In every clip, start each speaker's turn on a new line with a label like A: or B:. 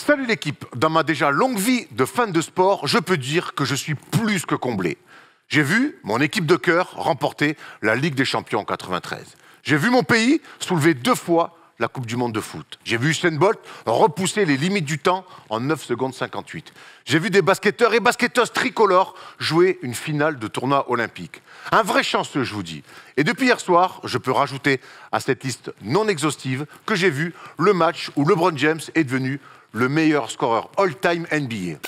A: Salut l'équipe, dans ma déjà longue vie de fan de sport, je peux dire que je suis plus que comblé. J'ai vu mon équipe de cœur remporter la Ligue des Champions en 93. J'ai vu mon pays soulever 2 fois la Coupe du Monde de foot. J'ai vu Usain Bolt repousser les limites du temps en 9 secondes 58. J'ai vu des basketteurs et basketteuses tricolores jouer une finale de tournoi olympique. Un vrai chanceux, je vous dis. Et depuis hier soir, je peux rajouter à cette liste non exhaustive que j'ai vu le match où LeBron James est devenu le meilleur scoreur all-time NBA.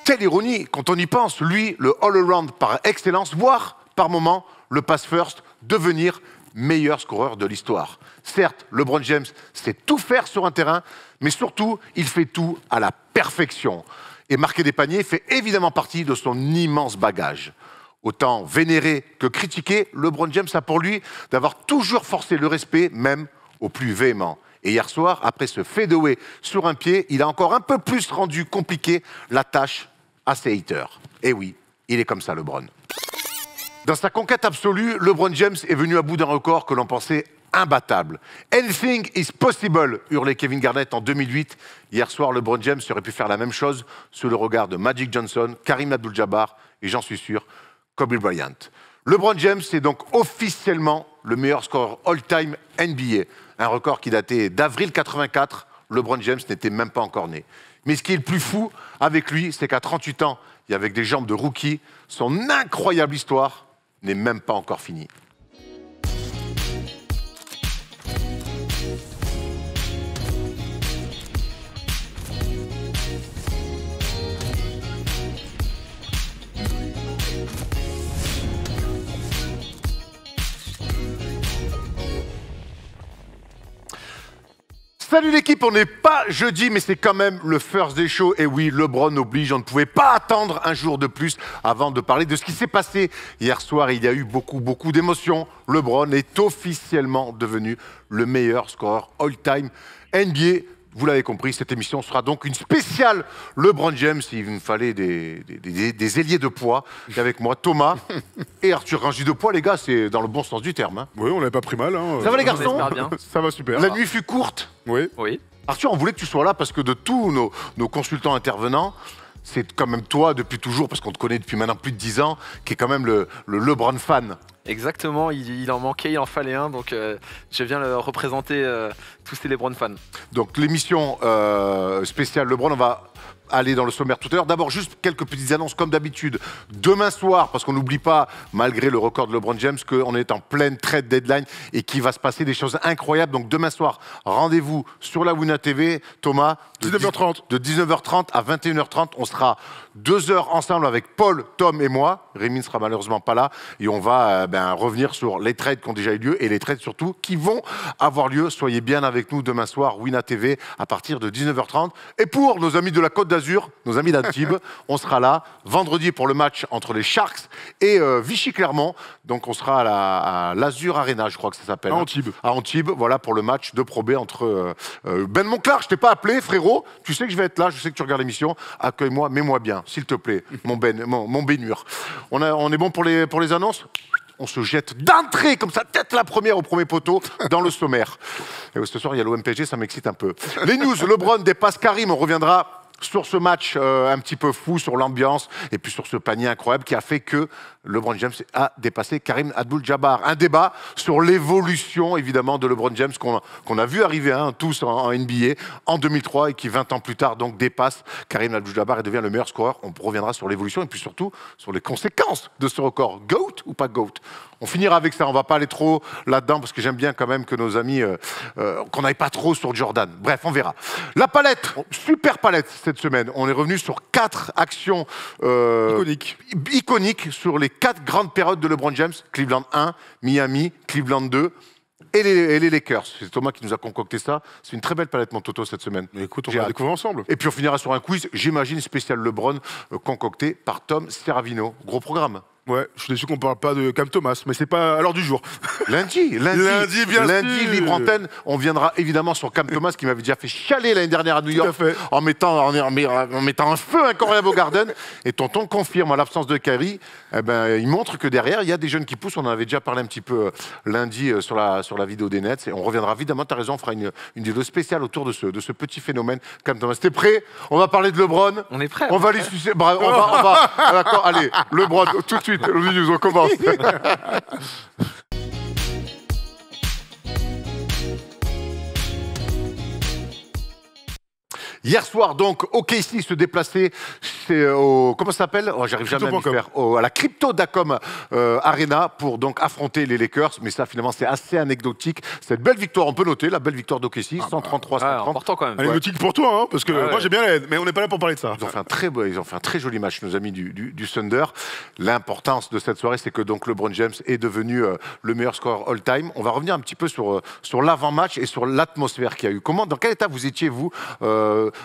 A: Quelle ironie, quand on y pense, lui, le all-around par excellence, voire par moment le pass-first, devenir meilleur scoreur de l'histoire. Certes, LeBron James sait tout faire sur un terrain, mais surtout, il fait tout à la perfection. Et marquer des paniers fait évidemment partie de son immense bagage. Autant vénéré que critiqué, LeBron James a pour lui d'avoir toujours forcé le respect, même au plus véhément. Et hier soir, après ce fadeaway sur un pied, il a encore un peu plus rendu compliqué la tâche à ses haters. Et oui, il est comme ça, LeBron. Dans sa conquête absolue, LeBron James est venu à bout d'un record que l'on pensait imbattable. « Anything is possible » hurlait Kevin Garnett en 2008. Hier soir, LeBron James aurait pu faire la même chose sous le regard de Magic Johnson, Kareem Abdul-Jabbar et, j'en suis sûr, Kobe Bryant. LeBron James est donc officiellement le meilleur scoreur all-time NBA. Un record qui datait d'avril 84. LeBron James n'était même pas encore né. Mais ce qui est le plus fou avec lui, c'est qu'à 38 ans, et avec des jambes de rookie, son incroyable histoire n'est même pas encore finie. Salut l'équipe, on n'est pas jeudi, mais c'est quand même le First Day Show. Et oui, LeBron oblige, on ne pouvait pas attendre un jour de plus avant de parler de ce qui s'est passé hier soir. Il y a eu beaucoup d'émotions. LeBron est officiellement devenu le meilleur scoreur all-time NBA. Vous l'avez compris, cette émission sera donc une spéciale LeBron James. Il me fallait des ailiers de poids. Et avec moi, Thomas et Arthur. Quand je dis de poids, les gars, c'est dans le bon sens du terme. Hein.
B: Oui, on l'avait pas pris mal. Hein.
A: Ça va les garçons?
B: Ça va super.
A: La nuit fut courte.
B: Oui.
A: Arthur, on voulait que tu sois là parce que de tous nos consultants intervenants, c'est quand même toi depuis toujours, parce qu'on te connaît depuis maintenant plus de 10 ans, qui est quand même le LeBron fan.
C: Exactement, il en manquait, il en fallait un, donc je viens le représenter tous ces LeBron fans.
A: Donc l'émission spéciale LeBron, on va aller dans le sommaire tout à l'heure. D'abord, juste quelques petites annonces comme d'habitude. Demain soir, parce qu'on n'oublie pas, malgré le record de LeBron James, qu'on est en pleine trade deadline et qu'il va se passer des choses incroyables. Donc demain soir, rendez-vous sur la Wina TV. Thomas,
B: 19h30.
A: De 19h30 à 21h30, on sera 2 heures ensemble avec Paul, Tom et moi. Rémi ne sera malheureusement pas là. Et on va revenir sur les trades qui ont déjà eu lieu et les trades surtout qui vont avoir lieu. Soyez bien avec nous demain soir, Wina TV, à partir de 19h30. Et pour nos amis de la Côte d'Azur, nos amis d'Antibes, on sera là vendredi pour le match entre les Sharks et Vichy-Clermont. Donc on sera à l'Azur Arena, je crois que ça s'appelle.
B: À Antibes.
A: À Antibes, voilà, pour le match de Pro B entre Ben Monclar. Je t'ai pas appelé, frérot. Tu sais que je vais être là, je sais que tu regardes l'émission. Accueille-moi, mets-moi bien, s'il te plaît, mon bénure. On est bon pour les annonces? On se jette d'entrée, comme ça, tête la première au premier poteau, dans le sommaire. Et ce soir, il y a l'OMPG, ça m'excite un peu. Les news, LeBron dépasse Karim, on reviendra sur ce match un petit peu fou, sur l'ambiance, et puis sur ce panier incroyable qui a fait que LeBron James a dépassé Kareem Abdul-Jabbar. Un débat sur l'évolution, évidemment, de LeBron James qu'on a vu arriver tous en NBA en 2003 et qui, 20 ans plus tard, donc dépasse Kareem Abdul-Jabbar et devient le meilleur scoreur. On reviendra sur l'évolution et puis surtout sur les conséquences de ce record. GOAT ou pas GOAT? On finira avec ça, on va pas aller trop là-dedans parce que j'aime bien quand même que nos amis, qu'on n'aille pas trop sur Jordan. Bref, on verra. La palette, super palette cette semaine. On est revenu sur 4 actions iconiques sur les 4 grandes périodes de LeBron James. Cleveland 1, Miami, Cleveland 2 et les Lakers. C'est Thomas qui nous a concocté ça. C'est une très belle palette, mon Toto, cette semaine.
B: Mais écoute, on va la découvrir ensemble.
A: Et puis on finira sur un quiz, j'imagine, spécial LeBron, concocté par Tom Serravino. Gros programme.
B: Ouais, je suis déçu qu'on parle pas de Cam Thomas, mais c'est pas à l'heure du jour.
A: Lundi,
B: bien sûr.
A: libre antenne, on viendra évidemment sur Cam Thomas qui m'avait déjà fait chialer l'année dernière à New York en mettant un feu incroyable au Garden. Et tonton confirme en l'absence de Kyrie, il montre que derrière il y a des jeunes qui poussent. On en avait déjà parlé un petit peu lundi sur la vidéo des Nets. Et on reviendra évidemment, tu as raison, on fera une vidéo spéciale autour de ce petit phénomène. Cam Thomas, t'es prêt? On va parler de LeBron.
C: On est prêt.
A: On va aller sucer. Bref, on va. D'accord, allez, LeBron, tout de suite, le news, on commence. Hier soir, donc, OKC se déplaçait comment ça s'appelle? J'arrive jamais à m'y faire. À la Crypto.com Arena pour donc affronter les Lakers. Mais ça, finalement, c'est assez anecdotique. Cette belle victoire, on peut noter, la belle victoire d'OKC, 133-130.
C: Important quand même.
B: Anecdotique pour toi, hein, parce que moi j'ai bien l'aide, mais on n'est pas là pour parler de ça.
A: Ils ont fait un très joli match, nos amis du Thunder. L'importance de cette soirée, c'est que donc LeBron James est devenu le meilleur scoreur all-time. On va revenir un petit peu sur l'avant-match et sur l'atmosphère qu'il y a eu. Dans quel état vous étiez, vous,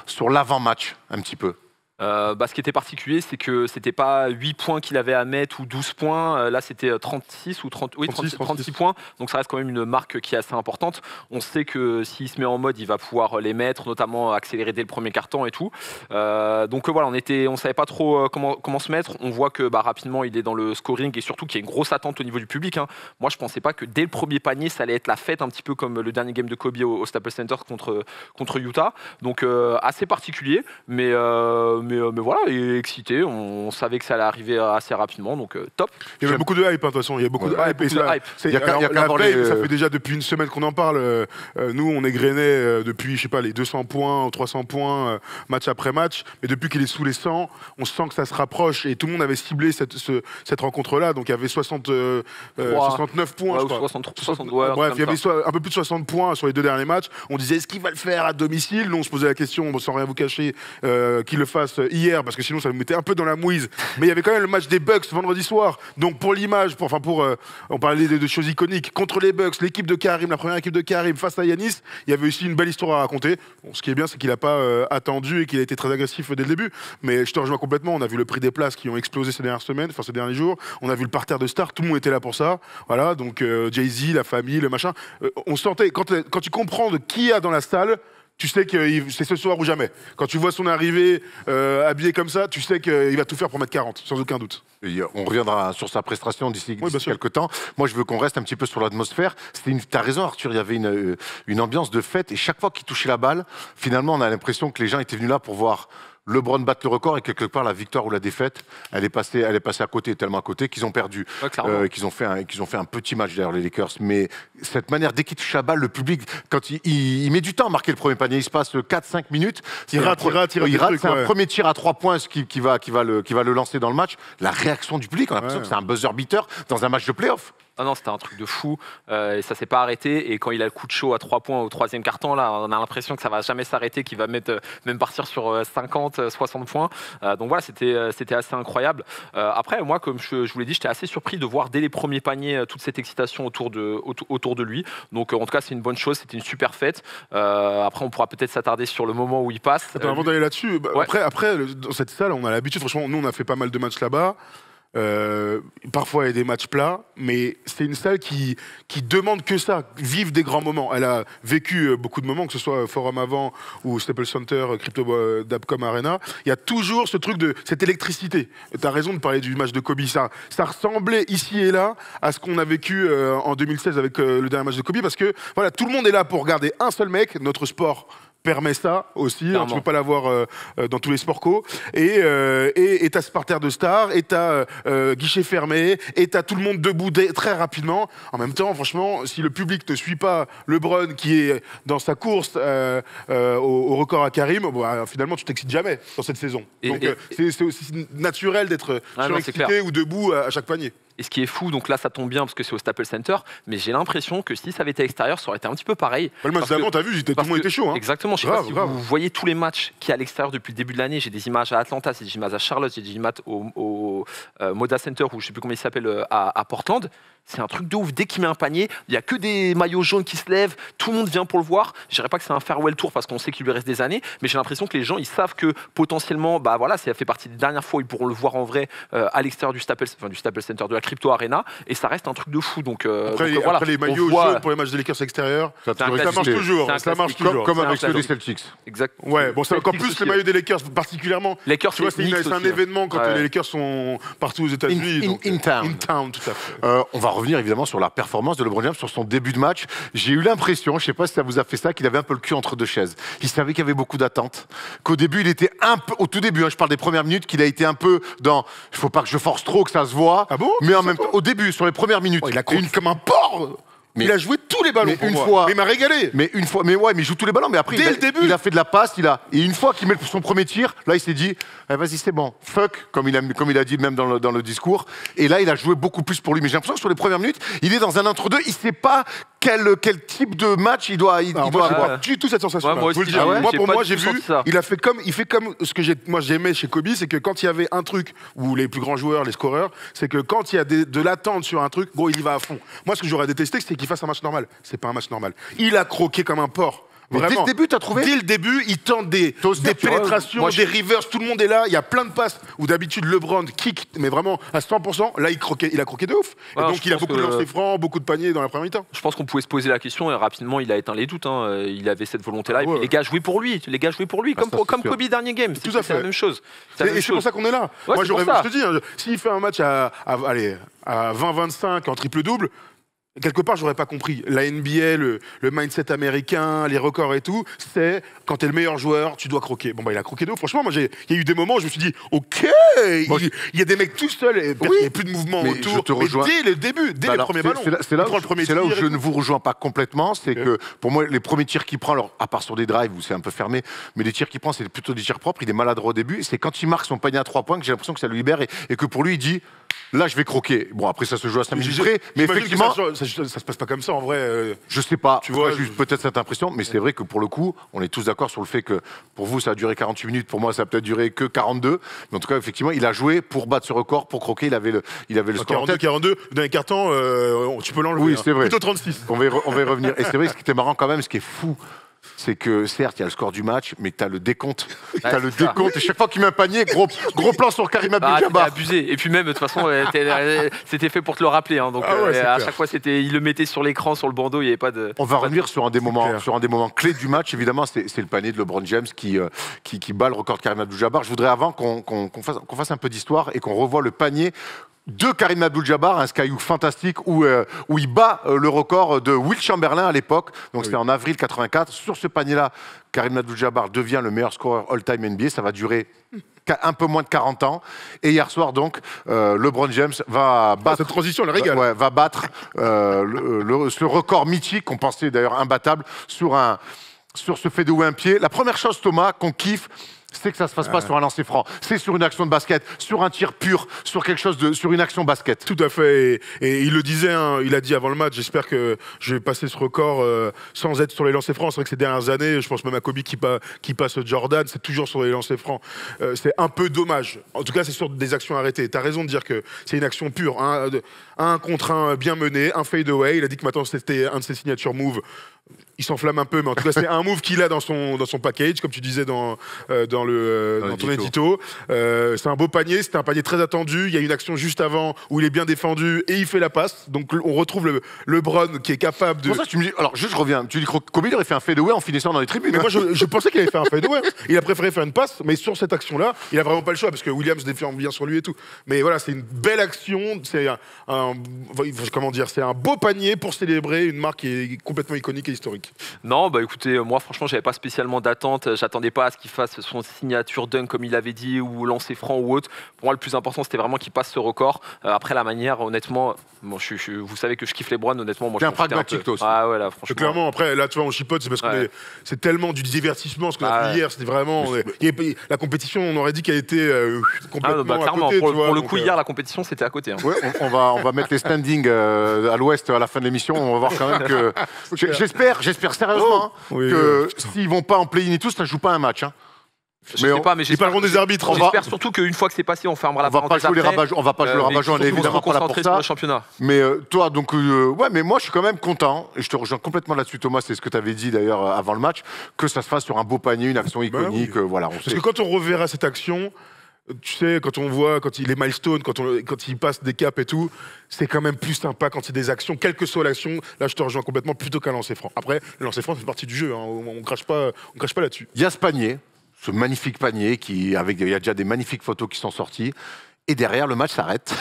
A: sur l'avant-match, un petit peu?
C: Ce qui était particulier, c'est que c'était pas 8 points qu'il avait à mettre ou 12 points. Là, c'était 36 ou 36 points. Donc, ça reste quand même une marque qui est assez importante. On sait que s'il se met en mode, il va pouvoir les mettre, notamment accélérer dès le premier quart-temps et tout. Donc, voilà, on savait pas trop comment se mettre. On voit que rapidement, il est dans le scoring et surtout qu'il y a une grosse attente au niveau du public. Hein. Moi, je pensais pas que dès le premier panier, ça allait être la fête, un petit peu comme le dernier game de Kobe au Staples Center contre Utah. Donc, assez particulier, mais voilà, il est excité. On savait que ça allait arriver assez rapidement, donc top.
B: Il y avait beaucoup de hype, de toute façon. Il y a beaucoup de hype. Ça fait déjà depuis une semaine qu'on en parle. Nous, on est grainé depuis, je sais pas, les 200 points, 300 points, match après match. Mais depuis qu'il est sous les 100, on sent que ça se rapproche. Et tout le monde avait ciblé cette rencontre-là. Donc il y avait 69 points, je crois.
C: 63,
B: bref, il y avait un peu plus de 60 points sur les 2 derniers matchs. On disait, est-ce qu'il va le faire à domicile? Nous, on se posait la question, sans rien vous cacher, qu'il le fasse hier, parce que sinon ça nous mettait un peu dans la mouise. Mais il y avait quand même le match des Bucks vendredi soir. Donc pour l'image, on parlait de choses iconiques. Contre les Bucks, l'équipe de Karim, la première équipe de Karim face à Yanis, il y avait aussi une belle histoire à raconter. Bon, ce qui est bien, c'est qu'il n'a pas attendu et qu'il a été très agressif dès le début. Mais je te rejoins complètement. On a vu le prix des places qui ont explosé ces dernières semaines, ces derniers jours. On a vu le parterre de stars. Tout le monde était là pour ça. Voilà, donc Jay-Z, la famille, le machin. On sentait, quand tu comprends de qui il y a dans la salle, tu sais que c'est ce soir ou jamais. Quand tu vois son arrivée habillé comme ça, tu sais qu'il va tout faire pour mettre 40, sans aucun doute.
A: Et on reviendra sur sa prestation d'ici quelques temps. Moi, je veux qu'on reste un petit peu sur l'atmosphère. T'as raison, Arthur, il y avait une ambiance de fête. Et chaque fois qu'il touchait la balle, finalement, on a l'impression que les gens étaient venus là pour voir LeBron battre le record et quelque part la victoire ou la défaite, elle est passée à côté, tellement à côté qu'ils ont perdu, qu'ils ont fait un petit match derrière les Lakers. Mais cette manière, dès qu'il touche la balle, le public, quand il met du temps à marquer le premier panier, il se passe 4-5 minutes, il rate, c'est un premier tir à 3 points qui va le lancer dans le match. La réaction du public, on a l'impression que c'est un buzzer beater dans un match de play-off.
C: Ah non, c'était un truc de fou et ça s'est pas arrêté. Et quand il a le coup de chaud à 3 points au 3e quart-temps, là, on a l'impression que ça va jamais s'arrêter, qu'il va même partir sur 50, 60 points. Donc voilà, c'était assez incroyable. Après, moi, comme je vous l'ai dit, j'étais assez surpris de voir dès les premiers paniers toute cette excitation autour de lui. Donc en tout cas, c'est une bonne chose, c'était une super fête. Après, on pourra peut-être s'attarder sur le moment où il passe.
B: Attends, avant d'aller là-dessus, après, dans cette salle, on a l'habitude, franchement, nous, on a fait pas mal de matchs là-bas. Parfois il y a des matchs plats, mais c'est une salle qui demande que ça, vivre des grands moments. Elle a vécu beaucoup de moments, que ce soit Forum Avant ou Staples Center, Crypto.com Arena. Il y a toujours ce truc de cette électricité. Tu as raison de parler du match de Kobe. Ça ressemblait ici et là à ce qu'on a vécu en 2016 avec le dernier match de Kobe, parce que voilà, tout le monde est là pour regarder un seul mec. Notre sport permet ça aussi, hein, tu ne peux pas l'avoir dans tous les sports co. Et t'as ce parterre de stars, et t'as guichet fermé, et t'as tout le monde debout très rapidement. En même temps, franchement, si le public ne suit pas LeBron qui est dans sa course au record à Karim, finalement tu t'excites jamais dans cette saison. Donc c'est aussi naturel d'être surexcité ou debout à chaque panier.
C: Et ce qui est fou, donc là ça tombe bien parce que c'est au Staples Center, mais j'ai l'impression que si ça avait été à l'extérieur, ça aurait été un petit peu pareil.
B: Le match d'avant, t'as vu, tout le monde était chaud. Hein.
C: Exactement, je sais pas si vous voyez tous les matchs qu'il y a à l'extérieur depuis le début de l'année. J'ai des images à Atlanta, j'ai des images à Charlotte, j'ai des images au Moda Center, ou je sais plus comment il s'appelle, à Portland. C'est un truc de ouf. Dès qu'il met un panier, il n'y a que des maillots jaunes qui se lèvent, tout le monde vient pour le voir. Je dirais pas que c'est un farewell tour parce qu'on sait qu'il lui reste des années, mais j'ai l'impression que les gens ils savent que potentiellement, ça fait partie des dernières fois où ils pourront le voir en vrai à l'extérieur du Staples Center, de la Crypto Arena, et ça reste un truc de fou. Donc,
B: après les maillots jaunes pour les matchs des Lakers extérieurs, ça marche toujours. Ça marche toujours.
A: Comme avec ceux des Celtics.
C: Exact.
B: Ouais, bon, c'est encore plus les maillots des Lakers particulièrement.
C: Lakers,
B: tu vois, c'est un événement quand les Lakers sont partout aux États-Unis.
A: In
B: town, tout à fait.
A: On va revenir évidemment sur la performance de LeBron James sur son début de match. J'ai eu l'impression, je ne sais pas si ça vous a fait ça, qu'il avait un peu le cul entre deux chaises. Il savait qu'il y avait beaucoup d'attentes, qu'au début il était un peu, au tout début, je parle des premières minutes, qu'il a été un peu dans, il ne faut pas que je force trop, que ça se voit.
B: Ah bon?
A: Mais en même temps, au début, sur les premières minutes,
B: il a croqué comme un porc. Il a joué tous les ballons pour moi. Mais il m'a régalé.
A: Mais il joue tous les ballons. Mais après,
B: dès le début,
A: il a fait de la passe. Et une fois qu'il met son premier tir, là, il s'est dit, vas-y, c'est bon. Fuck, comme il a dit même dans le discours. Et là, il a joué beaucoup plus pour lui. Mais j'ai l'impression que sur les premières minutes, il est dans un entre-deux. Il ne sait pas quel type de match il doit avoir.
B: Du tout cette sensation.
C: Moi,
B: pour moi, j'ai vu. Il fait comme ce que j'aimais chez Kobe, c'est que quand il y avait un truc où les plus grands joueurs, les scoreurs, c'est que quand il y a de l'attente sur un truc, gros, il y va à fond. Moi, ce que j'aurais détesté, c'est qu'il fasse un match normal. C'est pas un match normal. Il a croqué comme un porc.
A: Vraiment. Dès le début, t'as trouvé?
B: Dès le début, il tente des pénétrations, des revers, tout le monde est là, il y a plein de passes où d'habitude LeBron kick, mais vraiment à 100%, là il a croqué de ouf. Et donc il a beaucoup de lancers francs, beaucoup de paniers dans la première mi-temps.
C: Je pense qu'on pouvait se poser la question et rapidement il a éteint les doutes. Il avait cette volonté-là. Et puis les gars jouaient pour lui. Comme Kobe dernier game.
B: Tout à fait.
C: C'est la même chose.
B: Et c'est pour ça qu'on est là. Moi je te dis, s'il fait un match à 20-25 en triple-double, quelque part, j'aurais pas compris. La NBA, le mindset américain, les records et tout, c'est quand t'es le meilleur joueur, tu dois croquer. Bon, il a croqué d'eau. Franchement, moi, il y a eu des moments où je me suis dit, OK, il y a des mecs tout seuls, et il n'y a plus de mouvement autour. Mais dès le début, dès le premier ballon.
A: C'est là où je ne vous rejoins pas complètement. C'est que pour moi, les premiers tirs qu'il prend, alors, à part sur des drives où c'est un peu fermé, mais les tirs qu'il prend, c'est plutôt des tirs propres. Il est maladroit au début. C'est quand il marque son panier à 3 points que j'ai l'impression que ça le libère et que pour lui, il dit, là, je vais croquer. Bon, après, ça se joue à 5 minutes près, mais effectivement.
B: Ça se passe pas comme ça en vrai.
A: Je sais pas, tu vois, juste peut-être cette impression, mais c'est vrai que pour le coup, on est tous d'accord sur le fait que pour vous, ça a duré 48 minutes, pour moi, ça a peut-être duré que 42. Mais en tout cas, effectivement, il a joué pour battre ce record, pour croquer, il avait le score.
B: 42, dans les cartons, tu peux l'enlever.
A: Oui, c'est vrai.
B: Plutôt 36.
A: On va y revenir. Et c'est vrai, ce qui était marrant quand même, ce qui est fou, c'est que certes, il y a le score du match, mais tu as le décompte. Et chaque fois qu'il met un panier, gros plan sur Karim Abdul-Jabbar.
C: Abusé. Et puis même, de toute façon, c'était fait pour te le rappeler. Donc à chaque fois, il le mettait sur l'écran, sur le bandeau, il n'y avait pas de...
A: On va revenir sur un des moments clés du match. Évidemment, c'est le panier de LeBron James qui bat le record de Karim Abdul-Jabbar. Je voudrais avant qu'on fasse un peu d'histoire et qu'on revoie le panier de Karim Abdul-Jabbar, un skyhook fantastique où il bat le record de Wilt Chamberlain à l'époque. Donc c'était en avril 84. Sur ce panier-là, Karim Abdul-Jabbar devient le meilleur scoreur all-time NBA. Ça va durer un peu moins de 40 ans. Et hier soir, donc, LeBron James va battre...
B: Cette transition, le régale.
A: Va battre ce record mythique, qu'on pensait d'ailleurs imbattable, sur ce fadeaway un pied. La première chose, Thomas, qu'on kiffe, c'est que ça se passe pas sur un lancer franc, c'est sur une action de basket, sur un tir pur, sur une action basket.
B: Tout à fait. Et il le disait, il a dit avant le match, j'espère que je vais passer ce record sans être sur les lancers francs. C'est vrai que ces dernières années, je pense même à Kobe qui passe Jordan, c'est toujours sur les lancers francs. C'est un peu dommage. En tout cas, c'est sur des actions arrêtées. Tu as raison de dire que c'est une action pure. Un contre un bien mené, un fade away. Il a dit que maintenant c'était un de ses signature moves. Il s'enflamme un peu, mais en tout cas, c'est un move qu'il a dans son package, comme tu disais dans ton édito. C'est un beau panier, c'était un panier très attendu. Il y a une action juste avant où il est bien défendu et il fait la passe. Donc, on retrouve LeBron qui est capable de.
A: Pour ça, tu me dis, alors, je reviens. Tu dis que Kobe aurait fait un fadeaway en finissant dans les tribunes.
B: Mais moi, je pensais qu'il avait fait un fadeaway. Il a préféré faire une passe, mais sur cette action-là, il a vraiment pas le choix parce que Williams défend bien sur lui et tout. Mais voilà, c'est une belle action. C'est c'est un beau panier pour célébrer une marque qui est complètement iconique et historique.
C: Non, écoutez, moi franchement, j'avais pas spécialement d'attente. J'attendais pas à ce qu'il fasse son signature dunk comme il avait dit, ou lancer franc ou autre. Pour moi, le plus important, c'était vraiment qu'il passe ce record. Après, la manière, honnêtement, vous savez que je kiffe les Browns, honnêtement. Moi,
A: c'est un pragmatique, toi aussi.
C: Ah ouais, là, franchement.
B: Clairement, après, là, tu vois, on chipote, c'est parce que c'est tellement du divertissement ce qu'on a vu hier. C'était vraiment. La compétition, on aurait dit qu'elle était complètement
C: clairement,
B: à côté.
C: Pour le coup, hier, la compétition, c'était à côté. Hein.
A: Ouais, on va mettre les standings à l'ouest à la fin de l'émission. On va voir quand même que. J'espère sérieusement que s'ils vont pas en play-in et tout, ça joue pas un match. Hein.
C: Je sais pas, mais
B: ils parleront des arbitres.
C: J'espère surtout qu'une fois que c'est passé, on fermera la parenthèse.
A: On va pas jouer les rabat-joie, on est évidemment pas là pour ça.
C: Le championnat.
A: Mais toi, donc, ouais, mais moi, je suis quand même content, et je te rejoins complètement là-dessus, Thomas, c'est ce que tu avais dit d'ailleurs avant le match, que ça se fasse sur un beau panier, une action iconique. Voilà,
B: Parce que quand on reverra cette action, tu sais, quand on voit, quand il est milestone, quand il passe des caps et tout, c'est quand même plus sympa quand il y a des actions, quelle que soit l'action. Là, je te rejoins complètement, plutôt qu'un lancer franc. Après, le lancer franc, c'est partie du jeu, hein, on crache pas là-dessus.
A: Il y a ce panier. Ce magnifique panier il y a déjà des magnifiques photos qui sont sorties. Et derrière, le match s'arrête.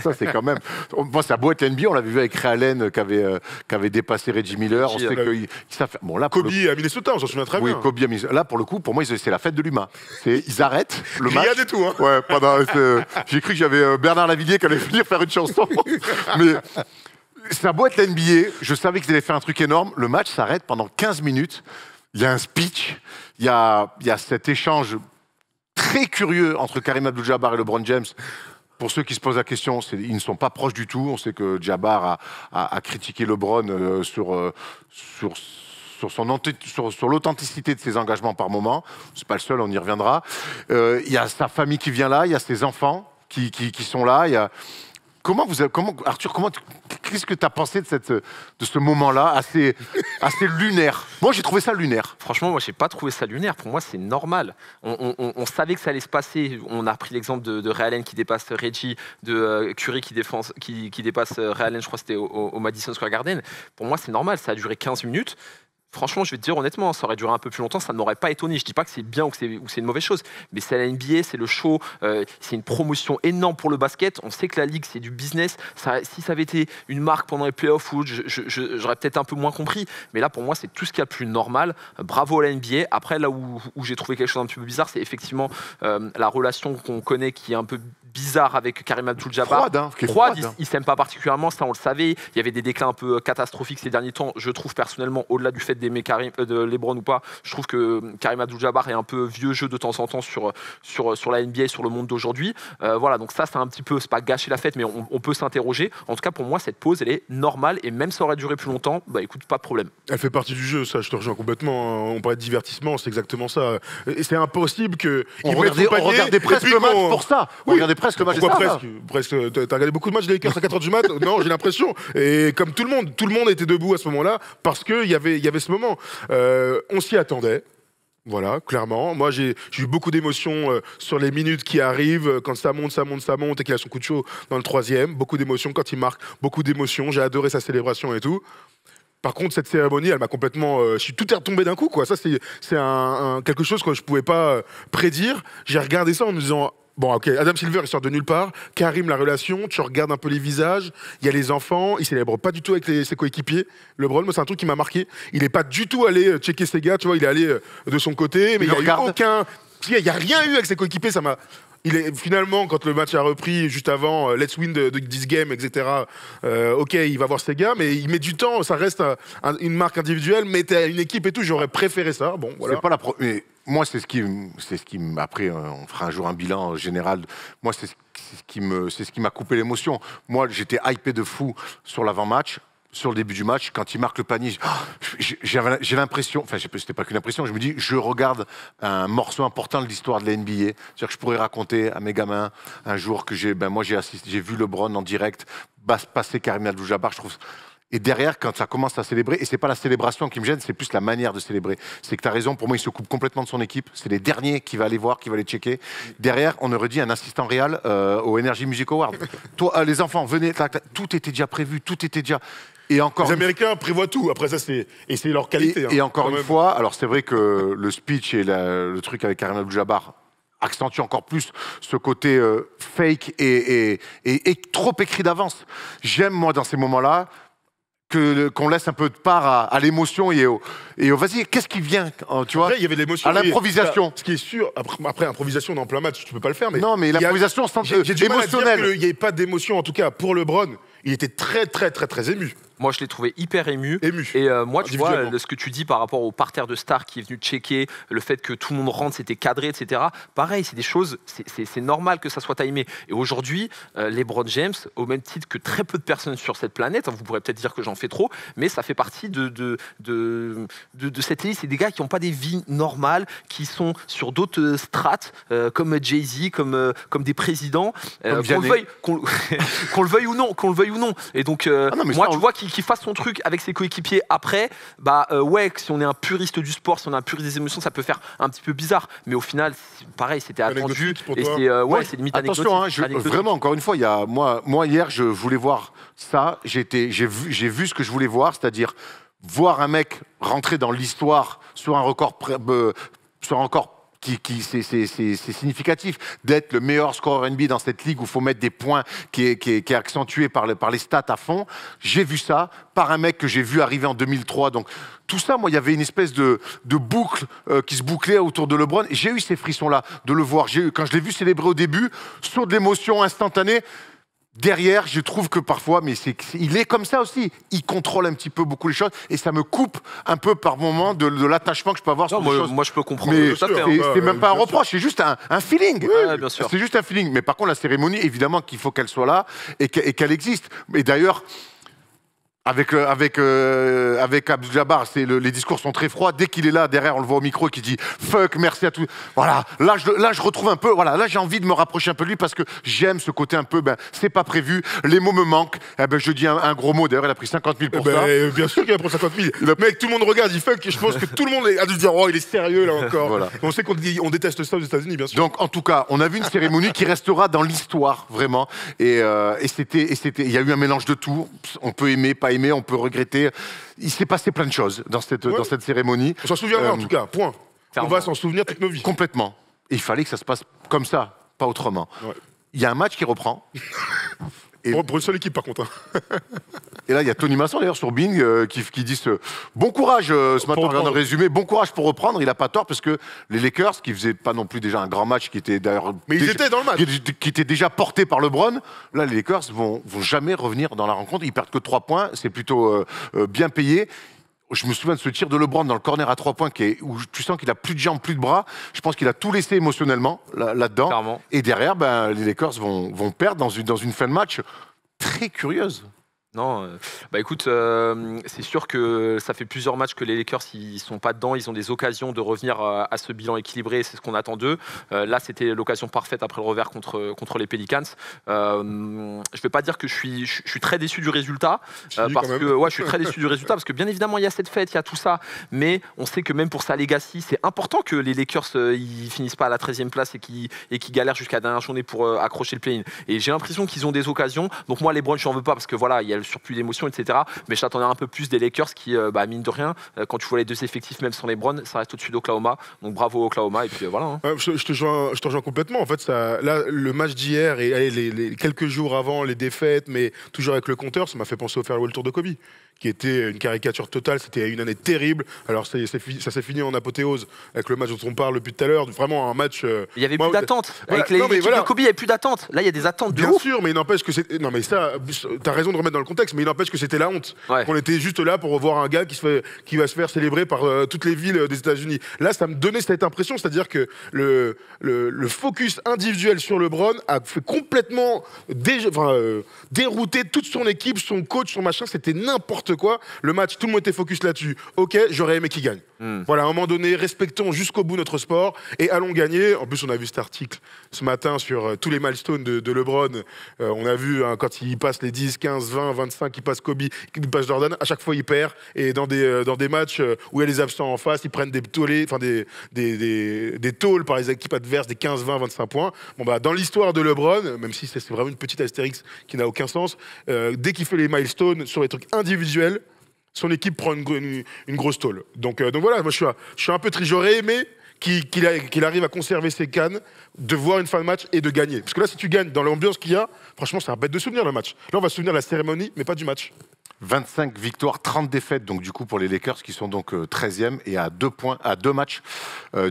A: Ça, c'est quand même. Moi, ça a beau être NBA, on l'avait vu avec Ray Allen qui avait dépassé Reggie Miller. On sait qu'il savent faire. Bon, là,
B: Kobe à Minnesota, on s'en souvient très bien.
A: Oui, Kobe à Minnesota. Là, pour le coup, pour moi, c'est la fête de l'humain. Ils arrêtent le match.
B: Il y a des tout, hein.
A: Ouais, j'ai cru que j'avais Bernard Lavillier qui allait venir faire une chanson. Mais ça a beau être l'NBA, je savais qu'ils allaient faire un truc énorme. Le match s'arrête pendant 15 minutes. Il y a un speech, il y a cet échange très curieux entre Karim Abdul-Jabbar et LeBron James. Pour ceux qui se posent la question, ils ne sont pas proches du tout. On sait que Jabbar a critiqué LeBron sur l'authenticité de ses engagements par moment. C'est pas le seul, on y reviendra. Il y a sa famille qui vient là, il y a ses enfants qui sont là. Arthur, qu'est-ce que tu as pensé de ce moment-là assez lunaire? Moi, j'ai trouvé ça lunaire.
C: Franchement, moi, j'ai pas trouvé ça lunaire. Pour moi, c'est normal. On savait que ça allait se passer. On a pris l'exemple de Ray Allen qui dépasse Reggie, de Curry qui dépasse Ray Allen, je crois que c'était au Madison Square Garden. Pour moi, c'est normal. Ça a duré 15 minutes. Franchement, je vais te dire honnêtement, ça aurait duré un peu plus longtemps, ça ne m'aurait pas étonné. Je dis pas que c'est bien ou que c'est une mauvaise chose, mais c'est la NBA, c'est le show, c'est une promotion énorme pour le basket. On sait que la ligue, c'est du business. Si ça avait été une marque pendant les playoffs, j'aurais peut-être un peu moins compris. Mais là, pour moi, c'est tout ce qu'il y a de plus normal. Bravo à la NBA. Après, là où j'ai trouvé quelque chose d'un petit peu bizarre, c'est effectivement la relation qu'on connaît qui est un peu bizarre avec Karim Abdul-Jabbar. Froide, ils ne s'aiment pas particulièrement, ça on le savait. Il y avait des déclins un peu catastrophiques ces derniers temps. Je trouve personnellement, au-delà du fait d'aimer de LeBron ou pas, je trouve que Karim Abdul-Jabbar est un peu vieux jeu de temps en temps sur la NBA, sur le monde d'aujourd'hui. Voilà, donc ça c'est un petit peu, c'est pas gâcher la fête, mais on peut s'interroger. En tout cas, pour moi, cette pause, elle est normale et même ça aurait duré plus longtemps, bah écoute, pas de problème.
B: Elle fait partie du jeu, ça, je te rejoins complètement. On parlait de divertissement, c'est exactement ça. Et c'est impossible que.
A: On regardait presque le match pour ça. On regardait presque le match.
B: Pourquoi presque? T'as regardé beaucoup de matchs des Lakers à 4h du mat? Non, j'ai l'impression. Et comme tout le monde était debout à ce moment-là parce qu'il y avait ce moment. On s'y attendait. Voilà, clairement. Moi, j'ai eu beaucoup d'émotions sur les minutes qui arrivent, quand ça monte, et qu'il a son coup de chaud dans le troisième. Beaucoup d'émotions quand il marque, beaucoup d'émotions. J'ai adoré sa célébration et tout. Par contre, cette cérémonie, elle m'a complètement... tout est retombé d'un coup, quoi. Ça, c'est quelque chose que je pouvais pas prédire. J'ai regardé ça en me disant... Bon, ok, Adam Silver, il sort de nulle part. Karim, la relation, tu regardes un peu les visages. Il y a les enfants. Il célèbre pas du tout avec ses coéquipiers. LeBron, moi, c'est un truc qui m'a marqué. Il n'est pas du tout allé checker ses gars, tu vois. Il est allé de son côté, mais il n'y a eu aucun... Il n'y a rien eu avec ses coéquipiers, ça m'a... Finalement, quand le match a repris juste avant, let's win this game, etc. Ok, il va voir ses gars, mais il met du temps. Ça reste une marque individuelle, mais t'as une équipe et tout. J'aurais préféré ça. Bon, voilà.
A: C'est pas mais moi, c'est ce qui après, on fera un jour un bilan général. Moi, c'est ce qui m'a coupé l'émotion. Moi, j'étais hypé de fou sur l'avant-match. Sur le début du match, quand il marque le panier, j'ai l'impression, enfin, c'était pas qu'une impression, je me dis, je regarde un morceau important de l'histoire de la NBA. C'est-à-dire que je pourrais raconter à mes gamins un jour que j'ai vu LeBron en direct passer Karim Abdul-Jabbar, je trouve. Et derrière, quand ça commence à célébrer, et c'est pas la célébration qui me gêne, c'est plus la manière de célébrer. C'est que tu as raison, pour moi, il se coupe complètement de son équipe. C'est les derniers qui va aller voir, qui va aller checker. Derrière, on aurait dit un assistant réel au Energy Music Award. Toi, les enfants, venez, tout était déjà prévu, tout était déjà... Et encore
B: les Américains prévoient tout. Après ça, c'est leur qualité.
A: Et encore une fois, alors c'est vrai que le speech et le truc avec Karim Abdul-Jabbar accentue encore plus ce côté fake et trop écrit d'avance. J'aime, moi, dans ces moments-là, qu'on laisse un peu de part à l'émotion et au vas-y, qu'est-ce qui vient, tu vois,
B: après, il y avait l'émotion,
A: à l'improvisation.
B: Ce qui est sûr, après improvisation dans plein match, tu peux pas le faire, mais
A: non, mais l'improvisation émotionnelle.
B: Il n'y avait pas d'émotion, en tout cas pour LeBron. Il était très, très, très, très ému.
C: Moi, je l'ai trouvé hyper ému. Et moi, tu vois, ce que tu dis par rapport au parterre de stars qui est venu checker, le fait que tout le monde rentre, c'était cadré, etc. Pareil, c'est des choses, c'est normal que ça soit timé. Et aujourd'hui, LeBron James, au même titre que très peu de personnes sur cette planète, vous pourrez peut-être dire que j'en fais trop, mais ça fait partie de cette liste. C'est des gars qui n'ont pas des vies normales, qui sont sur d'autres strates, comme Jay-Z, comme des présidents, qu'on le veuille ou non. Et donc, moi, tu vois, qu'il fasse son truc avec ses coéquipiers après, ouais, si on est un puriste du sport, si on est un puriste des émotions, ça peut faire un petit peu bizarre. Mais au final, pareil, c'était attendu. Et c'est limite anecdotique.
A: Attention, vraiment, encore une fois, moi hier, je voulais voir ça. J'ai vu ce que je voulais voir, c'est-à-dire voir un mec rentrer dans l'histoire sur un record c'est significatif d'être le meilleur scoreur NBA dans cette ligue où il faut mettre des points qui est accentué par les stats à fond. J'ai vu ça par un mec que j'ai vu arriver en 2003. Donc tout ça, moi, il y avait une espèce de boucle qui se bouclait autour de LeBron. Et j'ai eu ces frissons-là de le voir. Quand je l'ai vu célébrer au début, saut de l'émotion instantanée. Derrière, je trouve que parfois, mais il est comme ça aussi. Il contrôle un petit peu beaucoup les choses et ça me coupe un peu par moment de l'attachement que je peux avoir sur les choses.
C: Moi, je peux comprendre.
A: Mais c'est même pas un reproche, c'est juste un feeling.
C: Ouais, bien sûr.
A: C'est juste un feeling. Mais par contre, la cérémonie, évidemment qu'il faut qu'elle soit là et qu'elle existe. Et d'ailleurs, avec Abdul-Jabbar, les discours sont très froids. Dès qu'il est là, derrière, on le voit au micro qui dit « fuck, merci à tous ». Voilà, là, je retrouve un peu, voilà, là, j'ai envie de me rapprocher un peu de lui parce que j'aime ce côté un peu, c'est pas prévu, les mots me manquent. Je dis un gros mot, d'ailleurs, il a pris 50 000 pour ça.
B: Bien sûr qu'il a pris 50 000. Mec, tout le monde regarde, il fuck, et je pense que tout le monde a dû se dire « oh, il est sérieux, là, encore voilà. ». On sait qu'on déteste ça aux États-Unis, bien sûr.
A: Donc, en tout cas, on a vu une cérémonie qui restera dans l'histoire, vraiment. Et il y a eu un mélange de tout. On peut aimer, pas aimer, on peut regretter. Il s'est passé plein de choses dans cette cérémonie.
B: On s'en souviendra en tout cas, point. On va s'en souvenir toute nos vies.
A: Complètement. Et il fallait que ça se passe comme ça, pas autrement. Ouais. Il y a un match qui reprend.
B: Pour une seule équipe, par contre. Hein.
A: Et là, il y a Tony Masson, d'ailleurs, sur Bing, qui dit bon courage, ce matin, regarde le résumé, bon courage pour reprendre. Il n'a pas tort, parce que les Lakers, qui faisaient pas non plus déjà un grand match, qui était d'ailleurs...
B: Mais ils étaient dans le match.
A: Qui était déjà porté par LeBron. Là, les Lakers vont jamais revenir dans la rencontre. Ils perdent que 3 points. C'est plutôt bien payé. Je me souviens de ce tir de LeBron dans le corner à 3 points où tu sens qu'il a plus de jambes, plus de bras. Je pense qu'il a tout laissé émotionnellement là-dedans.
C: Clairement.
A: Et derrière, les Lakers vont perdre dans une fin de match très curieuse.
C: Non, écoute, c'est sûr que ça fait plusieurs matchs que les Lakers ils sont pas dedans, ils ont des occasions de revenir à ce bilan équilibré, c'est ce qu'on attend d'eux. Là, c'était l'occasion parfaite après le revers contre les Pelicans. Je vais pas dire que je suis très déçu du résultat, parce que je suis très déçu du résultat parce que bien évidemment il y a cette fête, il y a tout ça, mais on sait que même pour sa legacy, c'est important que les Lakers ils finissent pas à la 13e place et qu'ils galèrent jusqu'à la dernière journée pour accrocher le play-in. Et j'ai l'impression qu'ils ont des occasions. Donc moi, LeBron, je n'en veux pas parce que voilà, il y a le surplus d'émotions, etc. Mais j'attendais un peu plus des Lakers qui, mine de rien, quand tu vois les deux effectifs, même sans LeBron, ça reste au-dessus d'Oklahoma. Donc bravo Oklahoma, et puis voilà. Hein.
B: Je te rejoins complètement. En fait, là, le match d'hier et les quelques jours avant, les défaites, mais toujours avec le compteur, ça m'a fait penser au farewell tour de Kobe, qui était une caricature totale. C'était une année terrible. Alors ça s'est fini en apothéose avec le match dont on parle depuis tout à l'heure. Vraiment un match...
C: Il y avait plus d'attente. Avec l'équipe de Kobe, il n'y avait plus d'attente. Là, il y a des attentes de ouf.
B: Bien sûr, mais il n'empêche que c'est... Non, mais ça, t'as raison de remettre dans le contexte, mais il n'empêche que c'était la honte. Ouais. On était juste là pour voir un gars qui va se faire célébrer par toutes les villes des États-Unis. Là, ça me donnait cette impression, c'est-à-dire que le focus individuel sur LeBron a fait complètement dérouter toute son équipe, son coach, son machin. C'était n'importe quoi. Le match, tout le monde était focus là-dessus. Ok, j'aurais aimé qu'il gagne. Voilà, à un moment donné, respectons jusqu'au bout notre sport et allons gagner. En plus, on a vu cet article ce matin sur tous les milestones de LeBron. On a vu quand il passe les 10, 15, 20, 25, il passe Kobe, il passe Jordan. À chaque fois, il perd. Et dans des matchs où il y a les absents en face, ils prennent des tôles par les équipes adverses, des 15, 20, 25 points. Bon, dans l'histoire de LeBron, même si c'est vraiment une petite astérix qui n'a aucun sens, dès qu'il fait les milestones sur les trucs individuels, son équipe prend une grosse tôle. Donc voilà, moi je suis un peu triste. J'aurais aimé qu'il arrive à conserver ses cannes, de voir une fin de match et de gagner. Parce que là, si tu gagnes dans l'ambiance qu'il y a, franchement, c'est un bête de souvenir le match. Là, on va se souvenir de la cérémonie, mais pas du match.
A: 25 victoires, 30 défaites, donc du coup pour les Lakers qui sont donc 13e et à 2 matchs